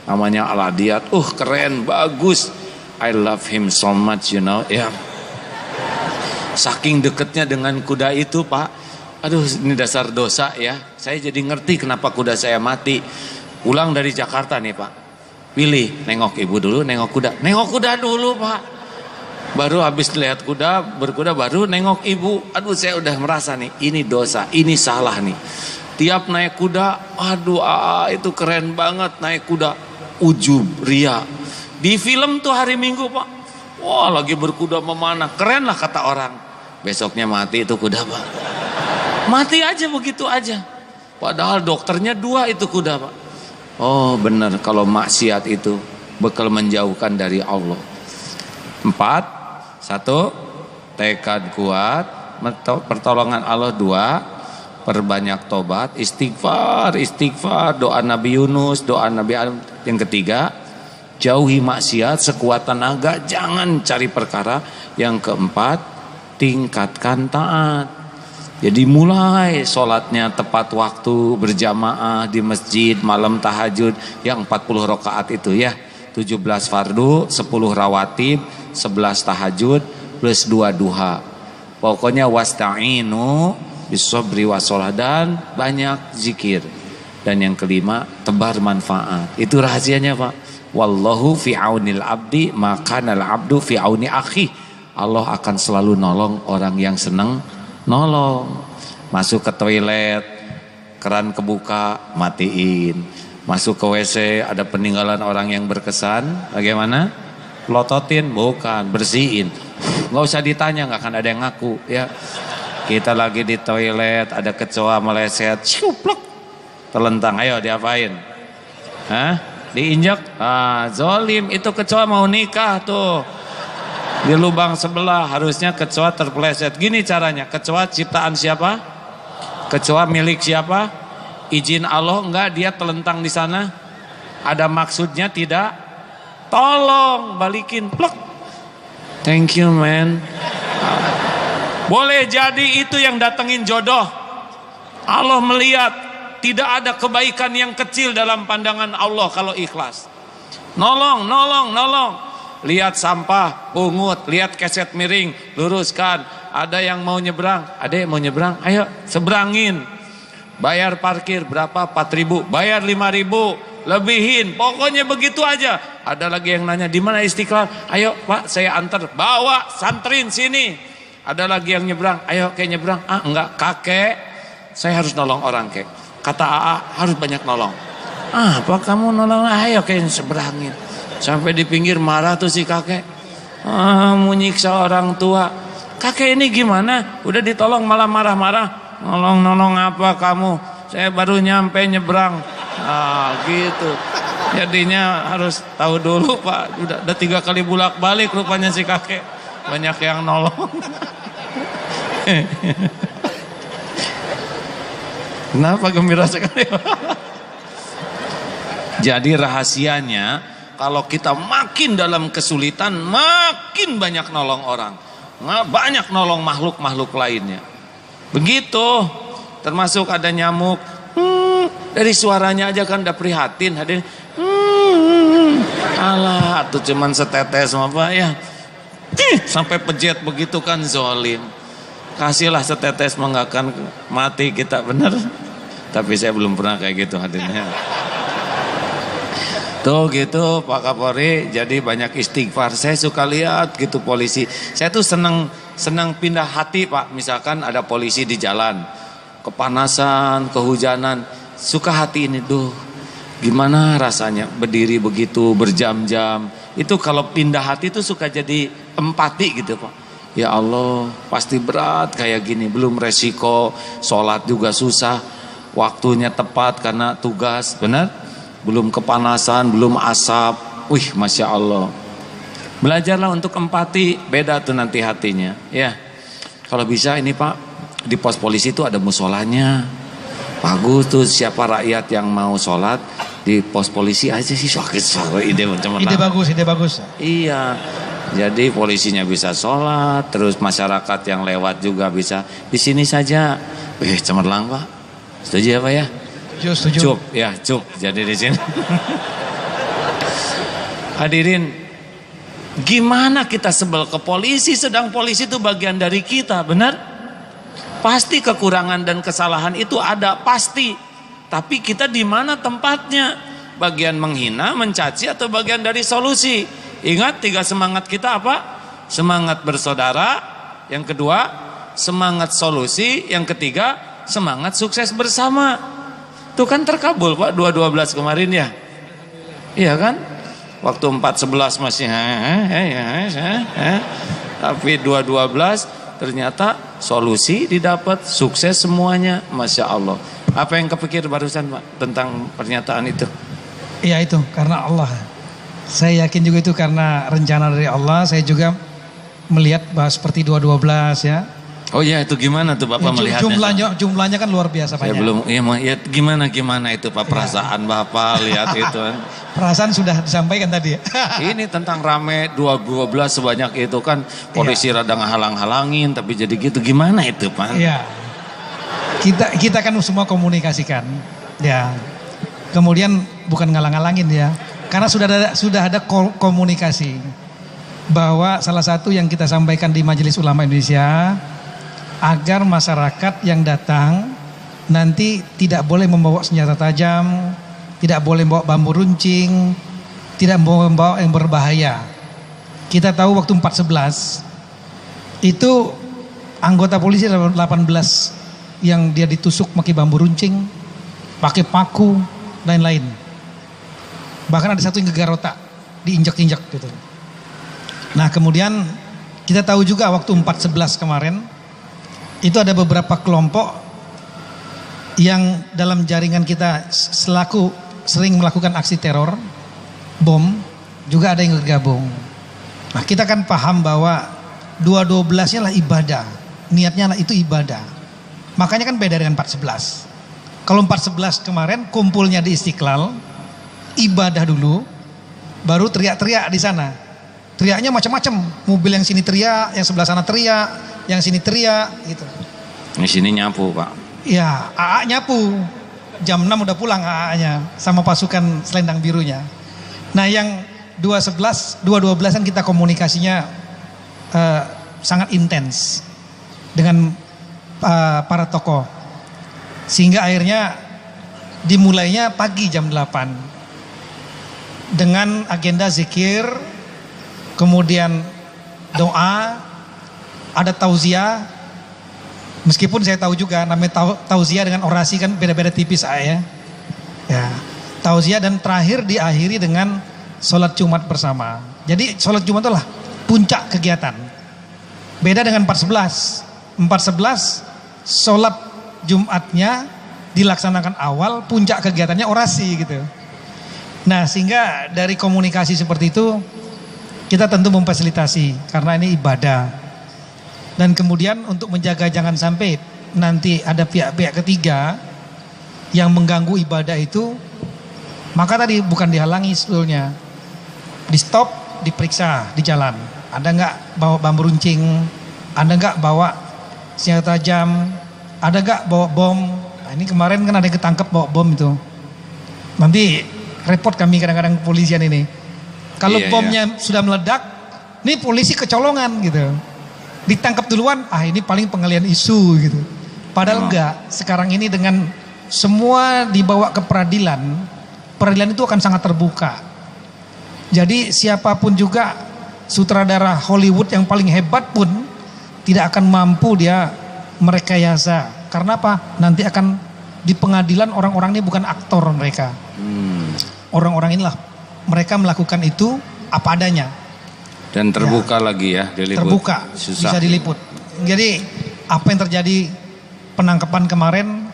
namanya Aladiat. Keren, bagus. I love him so much, you know ya. Saking deketnya dengan kuda itu Pak, aduh ini dasar dosa ya. Saya jadi ngerti kenapa kuda saya mati. Pulang dari Jakarta nih Pak, pilih nengok ibu dulu, nengok kuda dulu Pak. Baru habis lihat kuda, berkuda baru nengok ibu. Aduh saya udah merasa nih, ini dosa, ini salah nih. Tiap naik kuda, aduh itu keren banget naik kuda. Ujub, ria. Di film tuh hari Minggu Pak, wah lagi berkuda memanah, keren lah kata orang. Besoknya mati itu kuda Pak. Mati aja begitu aja. Padahal dokternya 2 itu kuda Pak. Oh benar, kalau maksiat itu bakal menjauhkan dari Allah. 4, 1 tekad kuat, pertolongan Allah. 2 perbanyak tobat, istighfar, doa Nabi Yunus, doa Nabi Adam. Yang ketiga, jauhi maksiat sekuat tenaga, jangan cari perkara. Yang keempat, tingkatkan taat. Jadi mulai sholatnya tepat waktu, berjamaah di masjid, malam tahajud yang 40 rakaat itu ya, 17 fardu, 10 rawatib, 11 tahajud plus 2 duha. Pokoknya wasta'inu bisobri wassalah, dan banyak zikir. Dan yang kelima, tebar manfaat. Itu rahasianya Pak. Wallahu fi aunil abdi makanal abdu fi auni akhi. Allah akan selalu nolong orang yang senang nolong. Masuk ke toilet, keran kebuka, matiin. Masuk ke WC, ada peninggalan orang yang berkesan, bagaimana? Lototin? Bukan, bersihin. Nggak usah ditanya, nggak akan ada yang ngaku ya. Kita lagi di toilet, ada kecoa meleset, syupluk, terlentang. Ayo diapain? Hah? Diinjak? Zolim, itu kecoa mau nikah tuh. Di lubang sebelah, harusnya kecoa terpeleset. Gini caranya, kecoa ciptaan siapa? Kecoa milik siapa? Izin Allah enggak dia telentang di sana? Ada maksudnya tidak? Tolong balikin, plek. Thank you man. Boleh jadi itu yang datengin jodoh. Allah melihat tidak ada kebaikan yang kecil dalam pandangan Allah kalau ikhlas. Nolong. Lihat sampah, pungut, lihat keset miring, luruskan. Ada yang mau nyebrang, ayo seberangin. Bayar parkir berapa? 4.000, bayar 5.000, lebihin. Pokoknya begitu aja. Ada lagi yang nanya, di mana Istiqlal? Ayo Pak, saya antar, bawa, santrin sini. Ada lagi yang nyebrang, ayo kayak nyebrang. Enggak, kakek, saya harus nolong orang kek. kata AA harus banyak nolong. Apa kamu nolong? Ayo kayak seberangin. Sampai di pinggir marah tuh si kakek. Mau nyiksa orang tua. Kakek ini gimana? Udah ditolong malah marah-marah. Nolong apa kamu? Saya baru nyampe nyebrang. Gitu. Jadinya harus tahu dulu Pak. Udah 3 kali bolak-balik rupanya si kakek. Banyak yang nolong. Kenapa gembira sekali? Jadi rahasianya, kalau kita makin dalam kesulitan, makin banyak nolong orang. Banyak nolong makhluk-makhluk lainnya. Begitu. Termasuk ada nyamuk. Dari suaranya aja kan udah prihatin. Hadirin. Alah, tuh cuman setetes apa ya. Sampai pejet begitu kan zolim. Kasihlah setetes nggak akan mati kita, bener. Tapi saya belum pernah kayak gitu hadirnya. Tuh gitu Pak Kapolri, jadi banyak istighfar. Saya suka lihat gitu polisi. Saya tuh senang pindah hati Pak. Misalkan ada polisi di jalan, kepanasan, kehujanan, suka hati ini tuh. Gimana rasanya berdiri begitu berjam-jam. Itu kalau pindah hati tuh suka jadi empati gitu Pak. Ya Allah, pasti berat kayak gini. Belum resiko, sholat juga susah. Waktunya tepat karena tugas, benar? Belum kepanasan, belum asap. Wih, Masya Allah. Belajarlah untuk empati, beda tuh nanti hatinya. Ya, kalau bisa ini Pak, di pos polisi itu ada musolanya. Bagus tuh, siapa rakyat yang mau sholat di pos polisi aja sih. Ide bagus. Iya. Jadi polisinya bisa sholat, terus masyarakat yang lewat juga bisa. Di sini saja, cemerlang Pak. Setuju ya Pak ya? Setuju. Cup, ya cup. Jadi di sini. Hadirin, gimana kita sebel ke polisi, sedang polisi itu bagian dari kita, benar? Pasti kekurangan dan kesalahan itu ada, pasti. Tapi kita di mana tempatnya? Bagian menghina, mencaci, atau bagian dari solusi? Ingat 3 semangat kita apa? Semangat bersaudara. Yang kedua, semangat solusi. Yang ketiga, semangat sukses bersama. Itu kan terkabul Pak 2.12 kemarin ya. Iya kan? Waktu 4.11 masih tapi 2.12 ternyata solusi didapat, sukses semuanya. Masya Allah. Apa yang kepikir barusan Pak tentang pernyataan itu? Iya itu karena Allah. Saya yakin juga itu karena rencana dari Allah. Saya juga melihat bahwa seperti 2.12 ya. Oh iya, itu gimana tuh Bapak melihatnya? Jumlahnya kan luar biasa banyak. Saya belum, ya gimana itu Pak perasaan Bapak lihat itu? Perasaan sudah disampaikan tadi. Ini tentang rame 2.12 sebanyak itu kan polisi rada ngahalang-halangin tapi jadi gitu, gimana itu Pak? Iya. Kita kan semua komunikasikan, ya. Kemudian bukan ngalang-halangin ya, karena sudah ada komunikasi bahwa salah satu yang kita sampaikan di Majelis Ulama Indonesia agar masyarakat yang datang nanti tidak boleh membawa senjata tajam, tidak boleh membawa bambu runcing, tidak boleh membawa yang berbahaya. Kita tahu waktu 4.11 itu anggota polisi 18 yang dia ditusuk pakai bambu runcing, pakai paku, lain-lain. Bahkan ada satu yang gegar otak, diinjak-injak gitu. Nah kemudian kita tahu juga waktu 4.11 kemarin itu ada beberapa kelompok yang dalam jaringan kita selaku sering melakukan aksi teror, bom, juga ada yang bergabung. Nah kita kan paham bahwa 2.12 nya lah ibadah, niatnya lah itu ibadah. Makanya kan beda dengan 4.11. Kalau 4.11 kemarin kumpulnya di Istiqlal, ibadah dulu, baru teriak-teriak di sana. Teriaknya macam-macam, mobil yang sini teriak, yang sebelah sana teriak, yang sini teriak, gitu. Di sini nyapu Pak. Ya, AA nyapu. Jam 6 udah pulang AA-nya sama pasukan selendang birunya. Nah, yang 2.12 kan kita komunikasinya sangat intens dengan para tokoh. Sehingga akhirnya dimulainya pagi jam 8. Dengan agenda zikir, kemudian doa, ada tauziah, Meskipun saya tahu juga namanya tausiah dengan orasi kan beda-beda tipis ya. Ya, tausiah dan terakhir diakhiri dengan sholat Jumat bersama. Jadi sholat Jumat itulah puncak kegiatan. Beda dengan 411. 411 sholat Jumatnya dilaksanakan awal, puncak kegiatannya orasi gitu. Nah, sehingga dari komunikasi seperti itu kita tentu memfasilitasi karena ini ibadah. Dan kemudian untuk menjaga jangan sampai nanti ada pihak-pihak ketiga yang mengganggu ibadah itu, maka tadi bukan dihalangi sebetulnya, di stop, diperiksa di jalan. Ada nggak bawa bambu runcing? Ada nggak bawa senjata tajam? Ada nggak bawa bom? Nah, ini kemarin kan ada yang ketangkep bawa bom itu. Nanti repot kami kadang-kadang kepolisian ini. Kalau bomnya sudah meledak, ini polisi kecolongan gitu. Ditangkap duluan, ini paling pengalian isu gitu. Padahal enggak. Sekarang ini dengan semua dibawa ke peradilan, peradilan itu akan sangat terbuka. Jadi siapapun juga sutradara Hollywood yang paling hebat pun tidak akan mampu dia merekayasa. Karena apa? Nanti akan di pengadilan orang-orang ini bukan aktor mereka. Orang-orang inilah mereka melakukan itu apa adanya. Dan terbuka lagi ya, diliput. Terbuka, susah. bisa diliput. Jadi apa yang terjadi penangkapan kemarin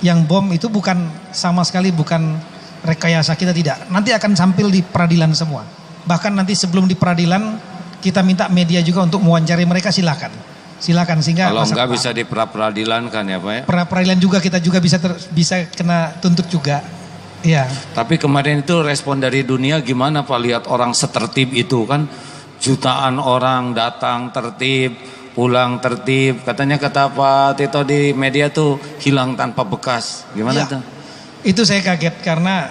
yang bom itu bukan sama sekali bukan rekayasa kita, tidak. Nanti akan tampil di peradilan semua. Bahkan nanti sebelum di peradilan kita minta media juga untuk mewawancari mereka, silakan sehingga kalau enggak bisa di pra-peradilan kan ya Pak ya. Pra-peradilan juga kita juga bisa kena tuntut juga. Ya. Tapi kemarin itu respon dari dunia gimana Pak, lihat orang setertib itu kan, jutaan orang datang tertib, pulang tertib. Katanya kata Pak Tito di media tuh hilang tanpa bekas. Gimana tuh? Itu saya kaget karena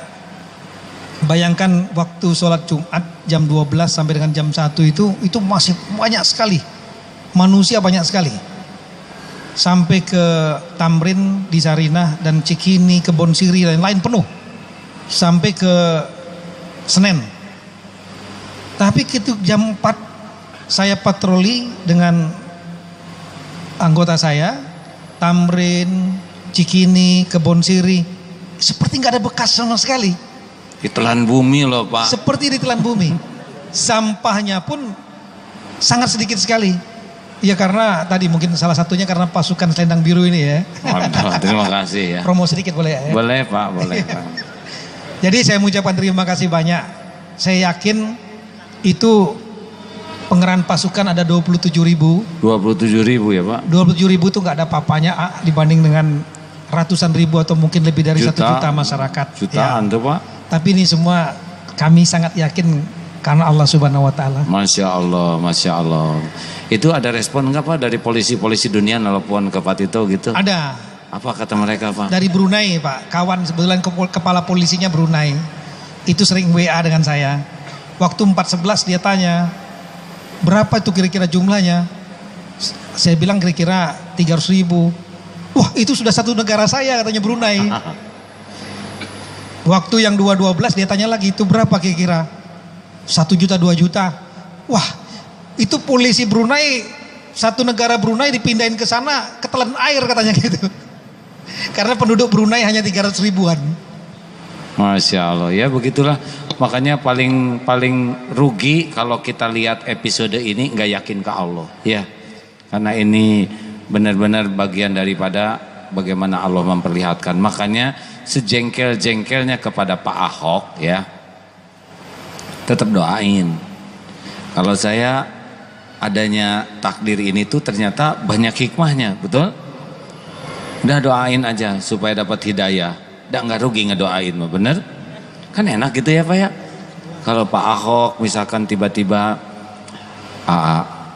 bayangkan waktu sholat Jumat jam 12 sampai dengan jam 1 itu masih banyak sekali. Manusia banyak sekali. Sampai ke Tamrin di Sarinah dan Cikini, Kebon Siri dan lain penuh. Sampai ke Senen. Tapi gitu jam 4 saya patroli dengan anggota saya, Tamrin, Cikini, Kebon Siri, seperti nggak ada bekas sama sekali. Ditelan bumi loh Pak. Seperti ditelan bumi. Sampahnya pun sangat sedikit sekali. Ya karena tadi mungkin salah satunya karena pasukan selendang biru ini ya. Waduh, terima kasih ya. Promo sedikit boleh ya? Boleh Pak, boleh Pak. Jadi saya mengucapkan terima kasih banyak. Saya yakin itu pengerahan pasukan ada 27.000. 27.000 ya Pak? 27.000 itu nggak ada apa-apanya dibanding dengan ratusan ribu atau mungkin lebih dari 1 juta masyarakat. Jutaan tuh Pak. Tapi ini semua kami sangat yakin karena Allah Subhanahu Wa Taala. Masya Allah, Masya Allah. Itu ada respon nggak Pak dari polisi-polisi dunia nelpon ke Pak Tito gitu? Ada. Apa kata mereka Pak? Dari Brunei Pak, kawan sebetulan kepala polisinya Brunei. Itu sering WA dengan saya. Waktu 411 dia tanya, berapa itu kira-kira jumlahnya? Saya bilang kira-kira 300.000. Wah itu sudah satu negara saya katanya Brunei. Waktu yang 212 dia tanya lagi, itu berapa kira-kira? 1 juta, 2 juta. Wah itu polisi Brunei, satu negara Brunei dipindahin ke sana, ketelan air katanya gitu. Karena penduduk Brunei hanya 300 ribuan. Masya Allah, ya begitulah. Makanya paling rugi kalau kita lihat episode ini nggak yakin ke Allah, ya. Karena ini benar-benar bagian daripada bagaimana Allah memperlihatkan. Makanya sejengkel-jengkelnya kepada Pak Ahok, ya, tetap doain. Kalau saya adanya takdir ini tuh ternyata banyak hikmahnya, betul? Udah doain aja supaya dapat hidayah. Nggak rugi ngedoain mah, bener? Kan enak gitu ya Pak ya. Kalau Pak Ahok misalkan tiba-tiba,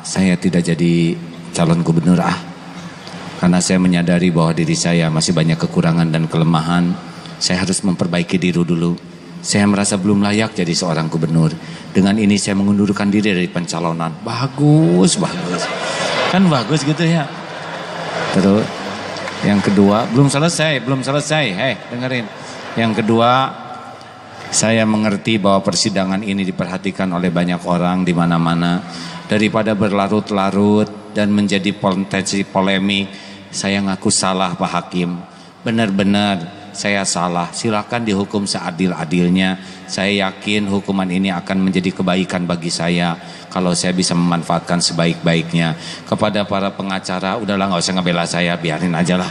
saya tidak jadi calon gubernur karena saya menyadari bahwa diri saya masih banyak kekurangan dan kelemahan. Saya harus memperbaiki diri dulu. Saya merasa belum layak jadi seorang gubernur. Dengan ini saya mengundurkan diri dari pencalonan. Bagus. Kan bagus gitu ya. Terus yang kedua, belum selesai. Hei, dengerin. Yang kedua, saya mengerti bahwa persidangan ini diperhatikan oleh banyak orang di mana-mana. Daripada berlarut-larut dan menjadi potensi polemik, saya ngaku salah Pak Hakim, benar-benar saya salah, silakan dihukum seadil-adilnya. Saya yakin hukuman ini akan menjadi kebaikan bagi saya kalau saya bisa memanfaatkan sebaik-baiknya. Kepada para pengacara, udahlah nggak usah ngebela saya, biarin aja lah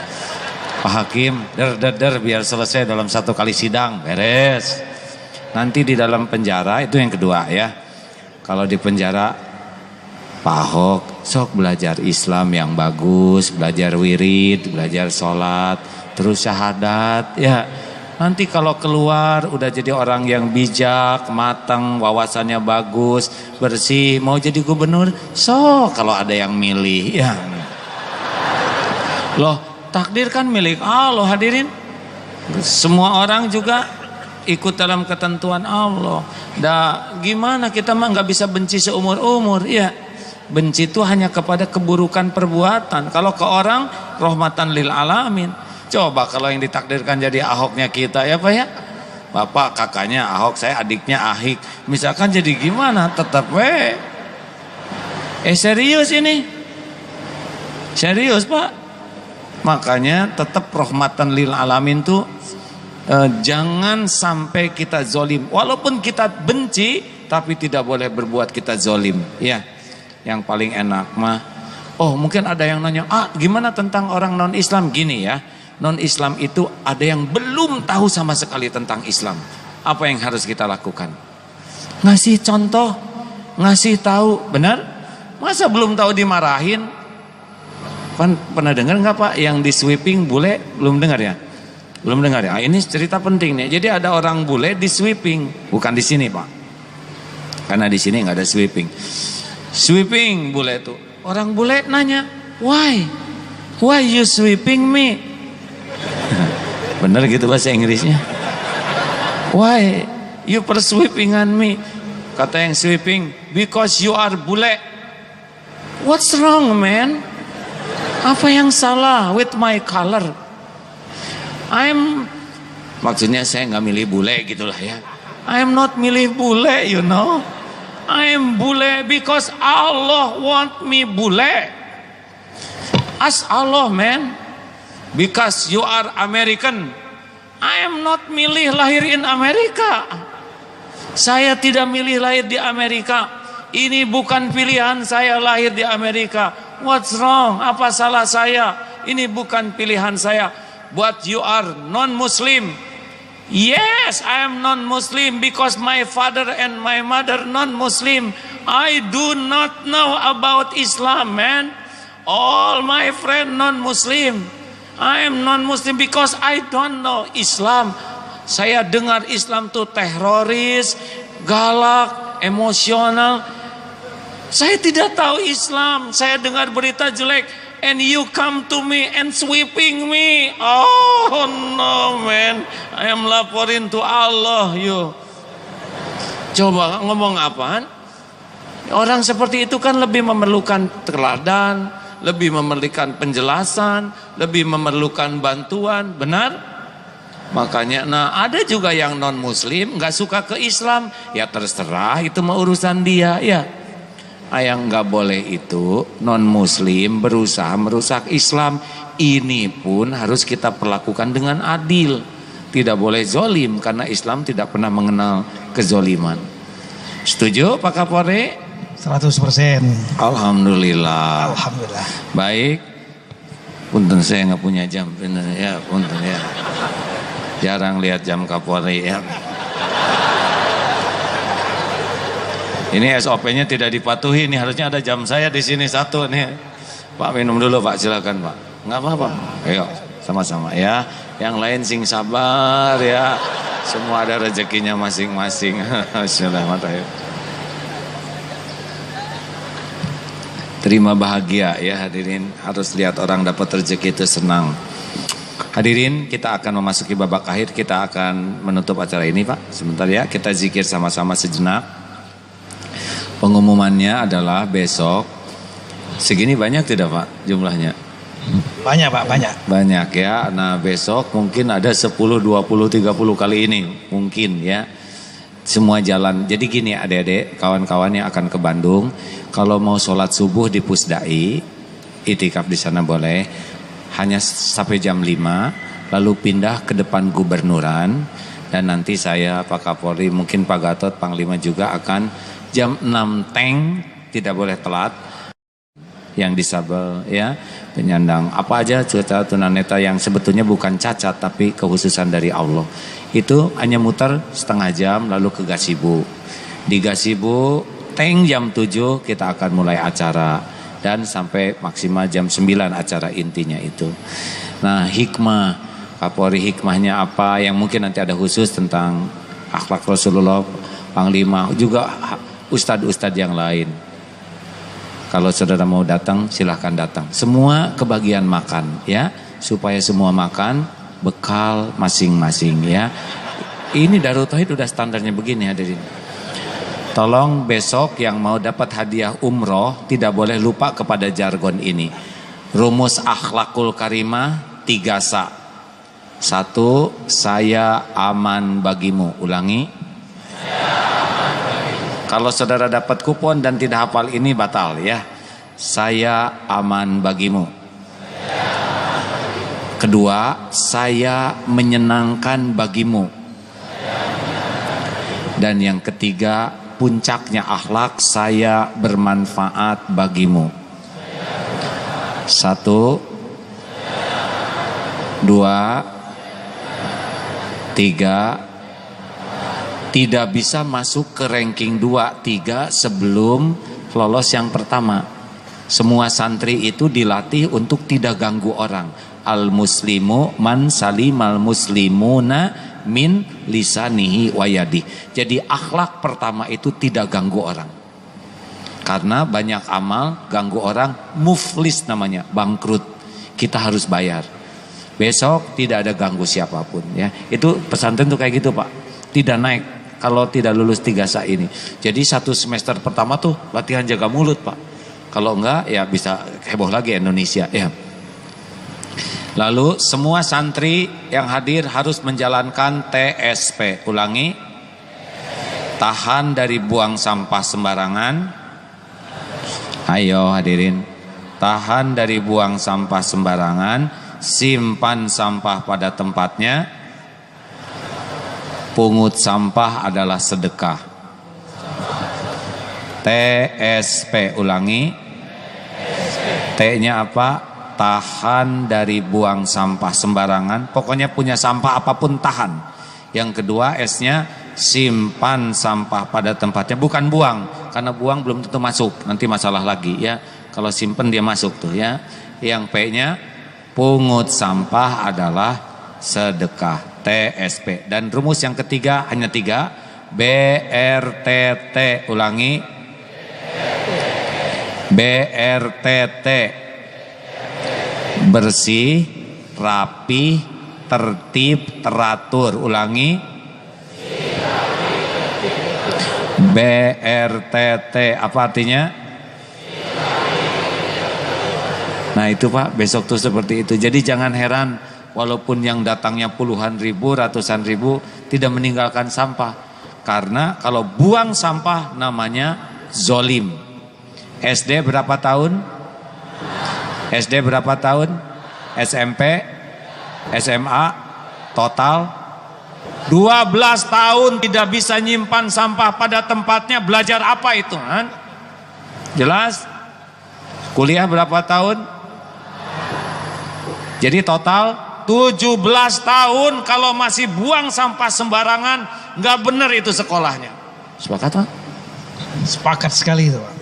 Pak Hakim, der biar selesai dalam satu kali sidang, beres. Nanti di dalam penjara, itu yang kedua ya, kalau di penjara Pak Ahok sok belajar Islam yang bagus, belajar wirid, belajar sholat, terus syahadat ya. Nanti kalau keluar udah jadi orang yang bijak, matang, wawasannya bagus, bersih, mau jadi gubernur, sok kalau ada yang milih ya. Loh, takdir kan milik Allah hadirin. Semua orang juga ikut dalam ketentuan Allah. Gimana kita mah nggak bisa benci seumur-umur ya. Benci itu hanya kepada keburukan perbuatan. Kalau ke orang, rahmatan lil alamin. Coba kalau yang ditakdirkan jadi Ahoknya kita ya Pak ya, bapak kakaknya Ahok, saya adiknya Ahik, misalkan jadi gimana, tetap serius ini, serius Pak. Makanya tetap rahmatan lil alamin tuh jangan sampai kita zolim, walaupun kita benci tapi tidak boleh berbuat kita zolim ya. Yang paling enak mah, oh mungkin ada yang nanya, gimana tentang orang non Islam? Gini ya, non Islam itu ada yang belum tahu sama sekali tentang Islam. Apa yang harus kita lakukan? Ngasih contoh, ngasih tahu, benar? Masa belum tahu dimarahin? Pernah dengar nggak Pak yang di sweeping bule? Belum dengar ya? Belum dengar ya? Ini cerita penting nih. Jadi ada orang bule di sweeping, bukan di sini Pak, karena di sini nggak ada sweeping. Sweeping bule itu, orang bule nanya, why you sweeping me? Bener gitu bahasa Inggrisnya. Why you sweeping on me? Kata yang sweeping, because you are bule. What's wrong man? Apa yang salah with my color? Maksudnya saya nggak milih bule gitulah ya. I'm not milih bule, you know. I'm bule because Allah want me bule. Ask Allah man. Because you are American. I am not milih lahir in Amerika. Saya tidak milih lahir di Amerika. Ini bukan pilihan saya lahir di Amerika. What's wrong? Apa salah saya? Ini bukan pilihan saya. But you are non-Muslim. Yes, I am non-Muslim because my father and my mother non-Muslim. I do not know about Islam, man. All my friend non-Muslim. I am non-Muslim because I don't know Islam. Saya dengar Islam tuh teroris, galak, emosional. Saya tidak tahu Islam. Saya dengar berita jelek. And you come to me and sweeping me. Oh no man, I am laporin to Allah you. Coba ngomong apaan? Orang seperti itu kan lebih memerlukan teladan, lebih memerlukan penjelasan, lebih memerlukan bantuan, benar? Makanya, ada juga yang non Muslim nggak suka ke Islam, ya terserah itu mah urusan dia ya. Yang nggak boleh itu non Muslim berusaha merusak Islam. Ini pun harus kita perlakukan dengan adil. Tidak boleh zolim karena Islam tidak pernah mengenal kezoliman. Setuju Pak Kapolri? 100%. Alhamdulillah. Alhamdulillah. Baik. Punten saya nggak punya jam, bener ya, punten ya. Jarang lihat jam Kapolri ya. Ini SOP-nya tidak dipatuhi, nih harusnya ada jam saya di sini satu nih. Pak minum dulu Pak, silakan Pak. Nggak apa-apa. Ayo sama-sama ya. Yang lain sing sabar ya. Semua ada rezekinya masing-masing. Bismillahirrahmanirrahim. Terima bahagia ya hadirin. Harus lihat orang dapat rezeki itu senang. Hadirin, kita akan memasuki babak akhir. Kita akan menutup acara ini Pak. Sebentar ya, kita zikir sama-sama sejenak. Pengumumannya adalah besok. Segini banyak tidak Pak jumlahnya? Banyak Pak, banyak. Banyak ya. Nah besok mungkin ada 10, 20, 30 kali ini. Mungkin ya. Semua jalan. Jadi gini adik-adik, kawan-kawan yang akan ke Bandung. Kalau mau sholat subuh di Pusdai, itikaf di sana boleh. hanya sampai jam 5, lalu pindah ke depan gubernuran, dan nanti saya Pak Kapolri, mungkin Pak Gatot, Panglima juga akan jam 6 teng, tidak boleh telat. Yang disabel ya, penyandang apa aja, cacat tunanetra yang sebetulnya bukan cacat tapi kekhususan dari Allah, itu hanya muter setengah jam lalu ke gazebo. Di gazebo teng jam 7 kita akan mulai acara dan sampai maksimal jam 9 acara intinya itu. Nah, hikmah Kapolri, hikmahnya apa yang mungkin nanti ada khusus tentang akhlak Rasulullah, Panglima juga ustadz-ustadz yang lain. Kalau saudara mau datang, silahkan datang. Semua kebagian makan ya, supaya semua makan bekal masing-masing ya. Ini Darut Tauhid udah standarnya begini hadirin. Tolong besok yang mau dapat hadiah umroh tidak boleh lupa kepada jargon ini. Rumus akhlakul karimah 3 sa. 1, saya aman bagimu. Ulangi. Kalau saudara dapat kupon dan tidak hafal ini batal ya. Saya aman bagimu. Kedua, saya menyenangkan bagimu. Dan yang ketiga, puncaknya akhlak, saya bermanfaat bagimu. 1, 2, 3. Tidak bisa masuk ke ranking 2, 3 sebelum lolos yang pertama. Semua santri itu dilatih untuk tidak ganggu orang. Al muslimu man salimal muslimuna min lisanihi wayadi. Jadi akhlak pertama itu tidak ganggu orang. Karena banyak amal ganggu orang, muflis namanya, bangkrut. Kita harus bayar. Besok tidak ada ganggu siapapun ya. Itu pesantren tuh kayak gitu Pak. Tidak naik kalau tidak lulus 3 sa ini. Jadi 1 semester pertama tuh latihan jaga mulut Pak. Kalau enggak ya bisa heboh lagi Indonesia ya. Lalu semua santri yang hadir harus menjalankan TSP. Ulangi. Tahan dari buang sampah sembarangan. Ayo hadirin. Tahan dari buang sampah sembarangan. Simpan sampah pada tempatnya. Pungut sampah adalah sedekah. TSP. Ulangi. T-nya apa? Tahan dari buang sampah sembarangan. Pokoknya punya sampah apapun tahan. Yang kedua S-nya simpan sampah pada tempatnya. Bukan buang, karena buang belum tentu masuk, nanti masalah lagi ya. Kalau simpen dia masuk tuh ya. Yang P-nya pungut sampah adalah sedekah. TSP. Dan rumus yang ketiga hanya 3. BRTT. Ulangi. BRTT. Bersih, rapi, tertib, teratur. Ulangi. BRTT. Apa artinya? Nah itu Pak, besok tuh seperti itu. Jadi jangan heran walaupun yang datangnya puluhan ribu, ratusan ribu tidak meninggalkan sampah. Karena kalau buang sampah namanya zolim. SD berapa tahun? SD berapa tahun? SMP? SMA? Total 12 tahun tidak bisa nyimpan sampah pada tempatnya. Belajar apa itu? Jelas? Kuliah berapa tahun? Jadi total 17 tahun kalau masih buang sampah sembarangan, nggak benar itu sekolahnya. Sepakat Pak? Sepakat sekali itu Pak.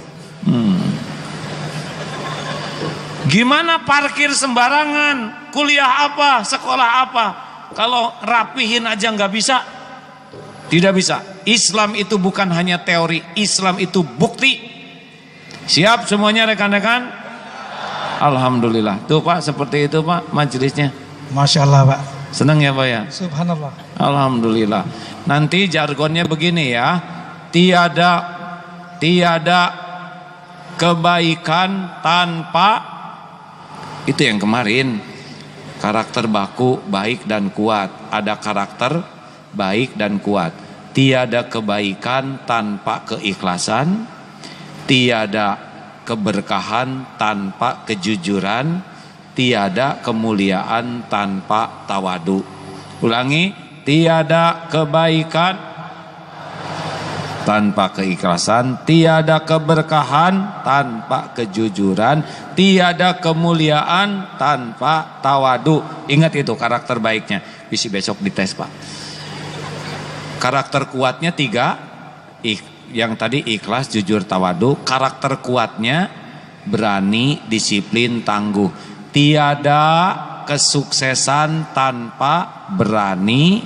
Gimana parkir sembarangan? Kuliah apa? Sekolah apa? Kalau rapihin aja nggak bisa? Tidak bisa. Islam itu bukan hanya teori, Islam itu bukti. Siap semuanya rekan-rekan? Alhamdulillah. Tuh Pak, seperti itu Pak majelisnya. Masya Allah Pak. Senang ya Pak ya? Subhanallah. Alhamdulillah. Nanti jargonnya begini ya. Tiada kebaikan tanpa, itu yang kemarin, karakter baku baik dan kuat. Ada karakter baik dan kuat. Tiada kebaikan tanpa keikhlasan. Tiada keberkahan tanpa kejujuran. tiada kemuliaan tanpa tawadu. Ulangi, tiada kebaikan tanpa keikhlasan, tiada keberkahan tanpa kejujuran, tiada kemuliaan tanpa tawadu. Ingat itu karakter baiknya. Bisa besok dites, Pak. Karakter kuatnya 3, yang tadi ikhlas, jujur, tawadu. Karakter kuatnya berani, disiplin, tangguh. Tiada kesuksesan tanpa berani,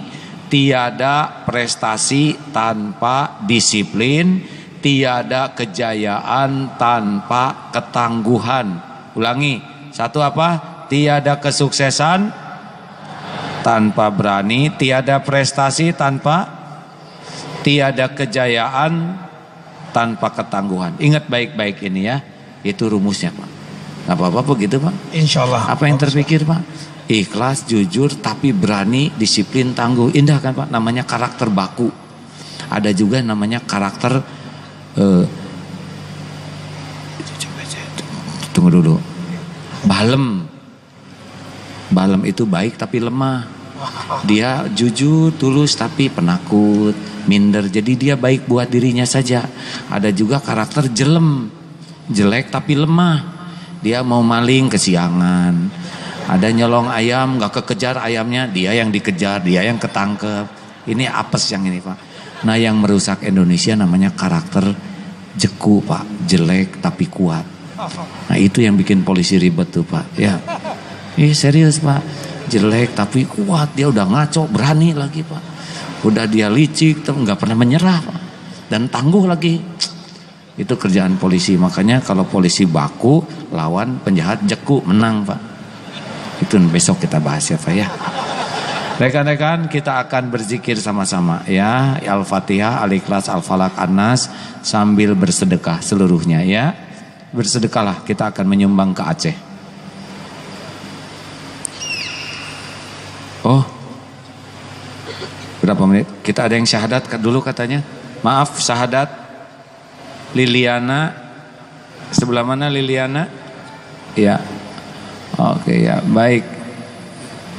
tiada prestasi tanpa disiplin, tiada kejayaan tanpa ketangguhan. Ulangi, satu apa? Tiada kesuksesan tanpa berani, tiada prestasi tiada kejayaan tanpa ketangguhan. Ingat baik-baik ini ya, itu rumusnya, Pak. Gak apa-apa begitu, Pak? Insya Allah. Apa yang terpikir, Pak? Ikhlas, jujur, tapi berani, disiplin, tangguh. Indah kan, Pak? Namanya karakter baku. Ada juga namanya karakter tunggu dulu. Balem. Balem itu baik tapi lemah. Dia jujur, tulus tapi penakut, minder. Jadi dia baik buat dirinya saja. Ada juga karakter jelem. Jelek tapi lemah. Dia mau maling kesiangan. Ada nyolong ayam gak kekejar ayamnya, dia yang dikejar, dia yang ketangkep. Ini apes yang ini, Pak. Nah, yang merusak Indonesia namanya karakter jeku, Pak. Jelek tapi kuat. Nah, itu yang bikin polisi ribet tuh, Pak. Ya. Serius, Pak. Jelek tapi kuat, dia udah ngaco, berani lagi, Pak. Udah dia licik, tapi gak pernah menyerah, Pak. Dan tangguh lagi. Itu kerjaan polisi. Makanya kalau polisi baku lawan penjahat jeku, menang, Pak. Itu besok kita bahas ya, Pak ya. Rekan-rekan, kita akan berzikir sama-sama ya. Al-Fatihah, Al-Ikhlas, Al-Falaq, An-Nas sambil bersedekah seluruhnya ya. Bersedekahlah, kita akan menyumbang ke Aceh. Oh, berapa menit? Kita ada yang syahadat dulu katanya. Maaf, syahadat. Liliana, sebelah mana Liliana? Ya, oke ya, baik.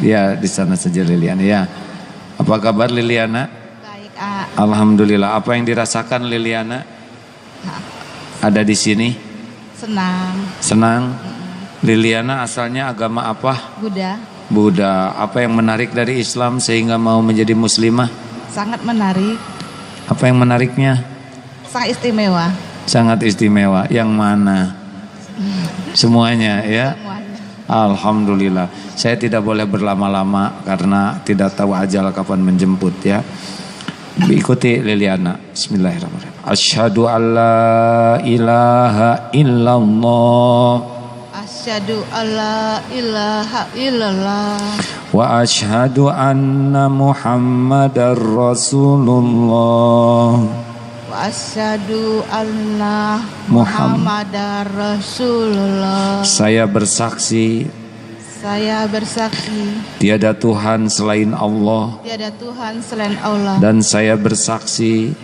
Ya, di sana saja Liliana. Ya, apa kabar Liliana? Baik, Alhamdulillah. Apa yang dirasakan Liliana? Ada di sini? Senang. Senang. Liliana asalnya agama apa? Buddha. Buddha. Apa yang menarik dari Islam sehingga mau menjadi muslimah? Sangat menarik. Apa yang menariknya? Sangat istimewa. Sangat istimewa. Yang mana? Semuanya ya. Semuanya. Alhamdulillah. Saya tidak boleh berlama-lama karena tidak tahu ajal kapan menjemput ya. Ikuti Liliana. Bismillahirrahmanirrahim. Asyhadu alla ilaha illallah. Asyhadu alla ilaha illallah. Wa asyhadu anna Muhammadar Rasulullah. Asyhadu anna Muhammadar Rasulullah. Saya bersaksi tiada Tuhan selain Allah. Dan saya bersaksi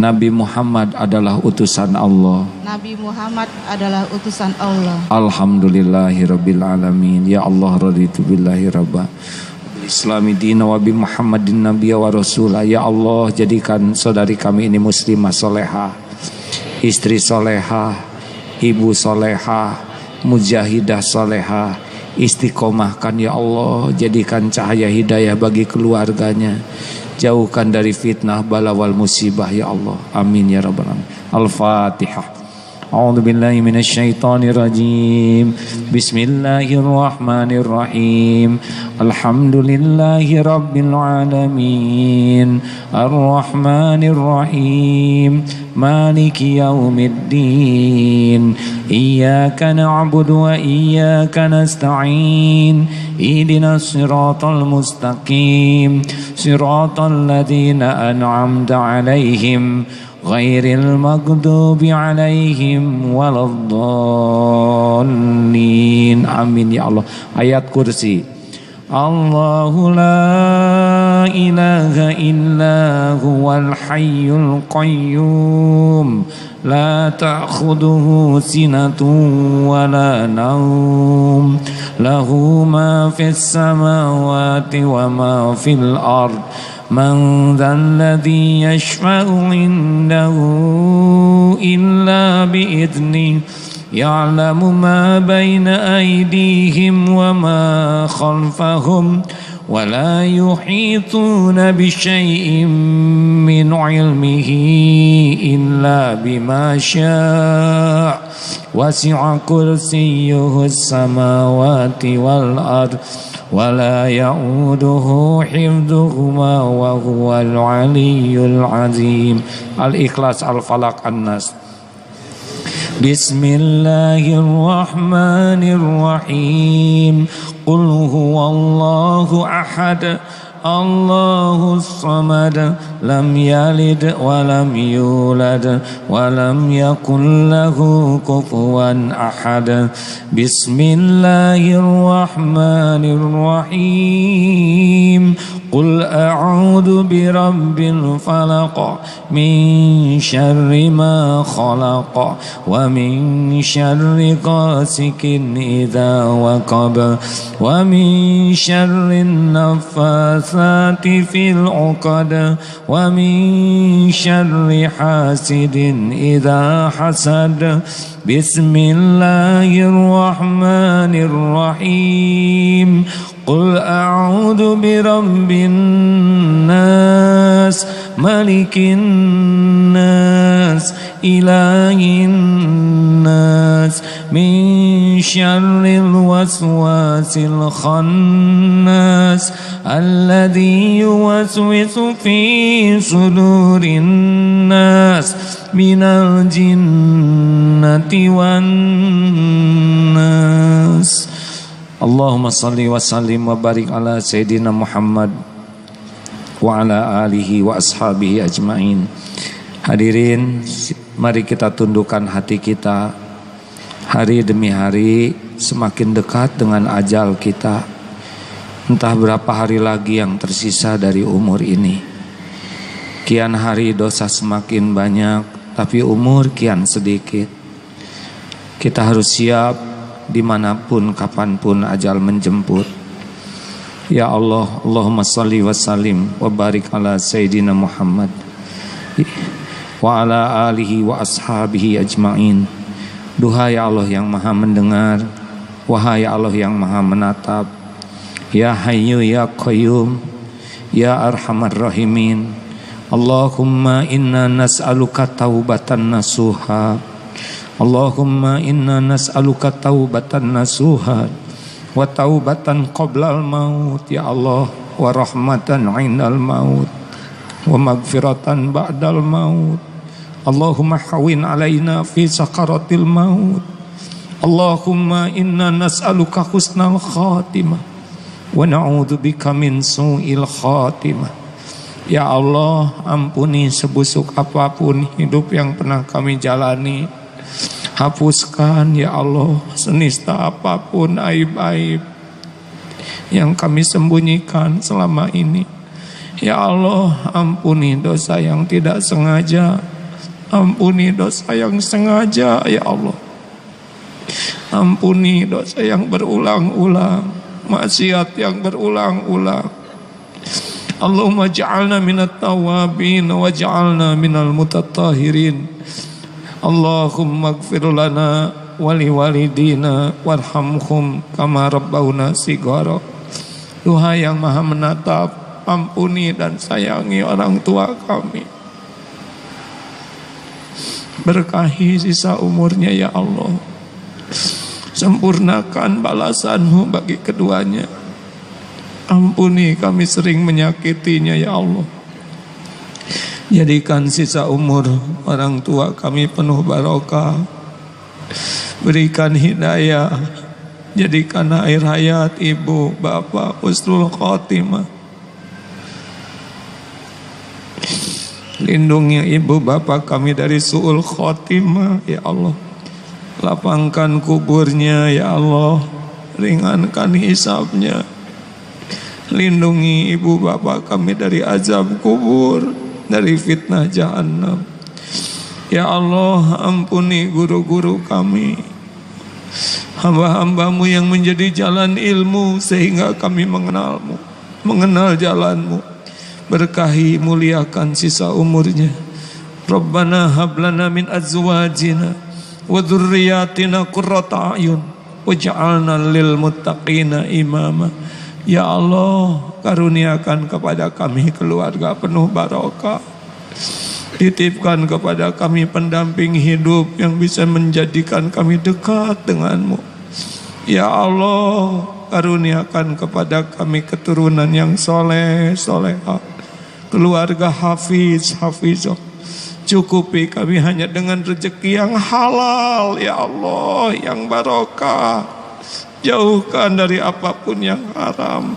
Nabi Muhammad adalah utusan Allah. Alhamdulillahirabbil alamin. Ya Allah, raditu billahi rabba, Islami dina wa bi Muhammadin nabiyya wa rasulah. Ya Allah, jadikan saudari kami ini muslimah solehah, istri solehah, ibu solehah, mujahidah solehah. Istiqomahkan ya Allah, jadikan cahaya hidayah bagi keluarganya, jauhkan dari fitnah, bala wal musibah ya Allah. Amin ya rabbal alamin. Al-Fatihah. A'udzu billahi minasy syaithanir rajim. Bismillahirrahmanirrahim. Alhamdulillahi rabbil alamin. Arrahmanir rahim. Maliki yaumiddin. Iyyaka na'budu wa iyyaka nasta'in. Ihdinas siratal mustaqim. Siratal ladzina an'amta 'alaihim ghairil maghdubi alaihim waladdallin. Amin ya Allah. Ayat kursi. Allahu la إله إلا هو الحي القيوم لا تأخذه سنة ولا نوم له ما في السماوات وما في الأرض من ذا الذي يشفع عنده إلا بإذنه يعلم ما بين أيديهم وما خلفهم ولا يحيطون بشيء من علمه إلا بما شاء وسع كرسيه السماوات والأرض ولا يؤوده حفظهما وهو العلي العظيم. Al-Ikhlas, Al-Falaq, An-Nas. Bismillahirrahmanirrahim. Qul huwallahu ahad, Allahus samad, lam yalid wa lam yulad wa lam yakul lahu kufuwan ahad. Bismillahirrahmanirrahim. Qul a'udzu birabbil falaq min syarri ma khalaq wa min syarri ghasikin idza waqab wa min syarri naffatsati fil 'uqad wa min syarri hasidin idza hasad. Bismillahirrahmanirrahim. Qul a'udzu birabbin nas, malikin nas, ilahin nas, min syarril waswasil khannas, alladzi yuwaswisu fi sudurin nas, minal jinnati wan nas. Allahumma salli wa sallim wa barik ala Sayyidina Muhammad wa ala alihi wa ashabihi ajma'in. Hadirin, mari kita tundukkan hati kita. Hari demi hari semakin dekat dengan ajal kita. Entah berapa hari lagi yang tersisa dari umur ini. Kian hari dosa semakin banyak, tapi umur kian sedikit. Kita harus siap dimanapun, kapanpun ajal menjemput. Ya Allah, Allahumma salli wa sallim wa barik ala Sayyidina Muhammad wa ala alihi wa ashabihi ajma'in. Duhai Allah yang maha mendengar, wahai Allah yang maha menatap, Ya Hayyu Ya Qayyum, Ya Arhamar Rahimin. Allahumma inna nas'aluka taubatan nasuha, Allahumma inna nas'aluka taubatan nasuha wa taubatan qoblal maut ya Allah, wa rahmatan indal maut wa magfiratan ba'dal maut. Allahumma hawin alaina fi sakaratil maut. Allahumma inna nas'aluka husnal khatimah wa na'udzubika min su'il khatimah. Ya Allah, ampuni sebusuk apapun hidup yang pernah kami jalani. Hapuskan ya Allah senista apapun aib-aib yang kami sembunyikan selama ini. Ya Allah, ampuni dosa yang tidak sengaja, ampuni dosa yang sengaja ya Allah. Ampuni dosa yang berulang-ulang, maksiat yang berulang-ulang. Allahumma ja'alna minat tawabin wa ja'alna minal mutatahhirin. Allahumma gfir lana wali walidina warhamhum kama rabbawna sigara. Tuhan yang maha menatap, ampuni dan sayangi orang tua kami. Berkahi sisa umurnya ya Allah. Sempurnakan balasan-Mu bagi keduanya. Ampuni kami sering menyakitinya ya Allah. Jadikan sisa umur orang tua kami penuh barokah. Berikan hidayah. Jadikan air hayat ibu, bapak husnul khotimah. Lindungi ibu bapak kami dari su'ul khotimah ya Allah. Lapangkan kuburnya ya Allah. Ringankan hisabnya. Lindungi ibu bapak kami dari azab kubur, dari fitnah jahannam. Ya Allah, ampuni guru-guru kami, hamba-hambamu yang menjadi jalan ilmu sehingga kami mengenalmu, mengenal jalanmu. Berkahi, muliakan sisa umurnya. Rabbana hablana min azwajina wa dzurriyyatina qurrata a'yun waj'alna lil muttaqina imama. Ya Allah, karuniakan kepada kami keluarga penuh barokah. Titipkan kepada kami pendamping hidup yang bisa menjadikan kami dekat denganmu. Ya Allah, karuniakan kepada kami keturunan yang soleh, solehah, keluarga hafiz, hafizah. Cukupi kami hanya dengan rezeki yang halal, ya Allah, yang barokah. Jauhkan dari apapun yang haram.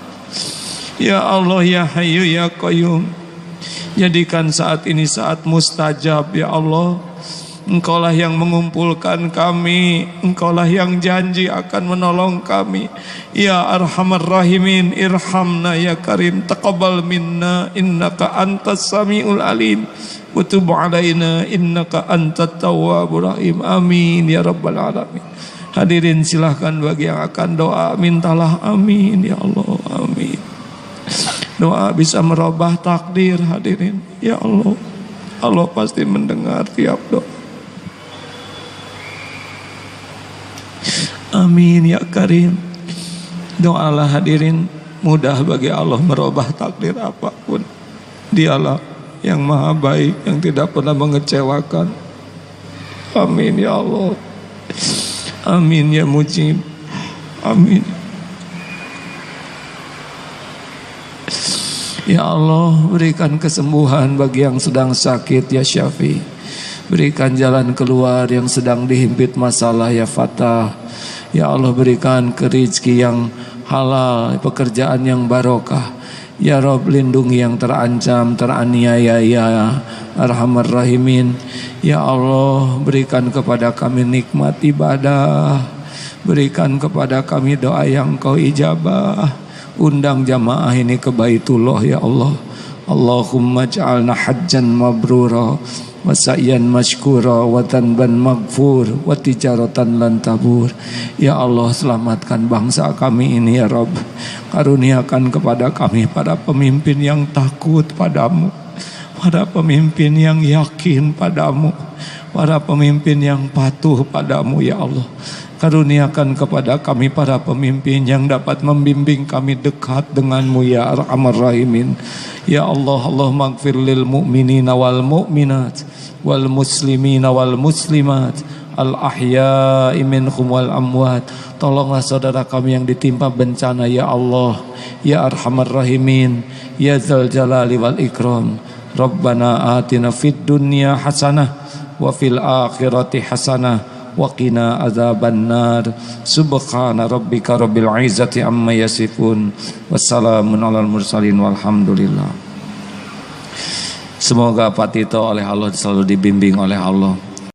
Ya Allah, ya Hayyu ya Qayyum, jadikan saat ini saat mustajab, ya Allah. Engkaulah yang mengumpulkan kami, Engkaulah yang janji akan menolong kami. Ya Arhamar Rahimin, irhamna ya Karim, taqabbal minna innaka antas samiul alim wa tub alaina innaka antat tawwabur rahim. Amin ya rabbal alamin. Hadirin silahkan bagi yang akan doa, mintalah amin ya Allah, amin. Doa bisa merubah takdir, hadirin. Ya Allah, Allah pasti mendengar tiap doa. Amin ya Karim. Doalah hadirin, mudah bagi Allah merubah takdir apapun. Dialah yang maha baik, yang tidak pernah mengecewakan. Amin ya Allah. Amin ya Mujib. Amin. Ya Allah, berikan kesembuhan bagi yang sedang sakit ya Syafi. Berikan jalan keluar yang sedang dihimpit masalah ya Fatah. Ya Allah, berikan rezeki yang halal, pekerjaan yang barokah. Ya Rabb, lindungi yang terancam, teraniaya ya Arhamar Rahimin. Ya Allah, berikan kepada kami nikmat ibadah. Berikan kepada kami doa yang Kau ijabah. Undang jamaah ini ke Baitullah ya Allah. Allahumma ja'alna hajjan mabrura wa sa'yan mashkura wa tanban maghfur wa tijaratan lan tabur. Ya Allah, selamatkan bangsa kami ini ya Rabb. Karuniakan kepada kami para pemimpin yang takut padamu, para pemimpin yang yakin padamu, para pemimpin yang patuh padamu ya Allah. Karuniakan kepada kami para pemimpin yang dapat membimbing kami dekat denganmu ya Arhamar Rahimin. Ya Allah, Allahumma ighfir lil mu'minina wal mu'minat wal muslimina wal muslimat al ahya'i minhum wal amwat. Tolonglah saudara kami yang ditimpa bencana ya Allah, ya Arhamar Rahimin, ya Dzal Jalali wal Ikram. Rabbana atina fid dunya hasanah wa fil akhirati hasanah wa qina adzabannar. Subhana rabbika rabbil izzati amma yasifun, wassalamun alal mursalin walhamdulillah. Semoga Pak Tito oleh Allah selalu dibimbing oleh Allah.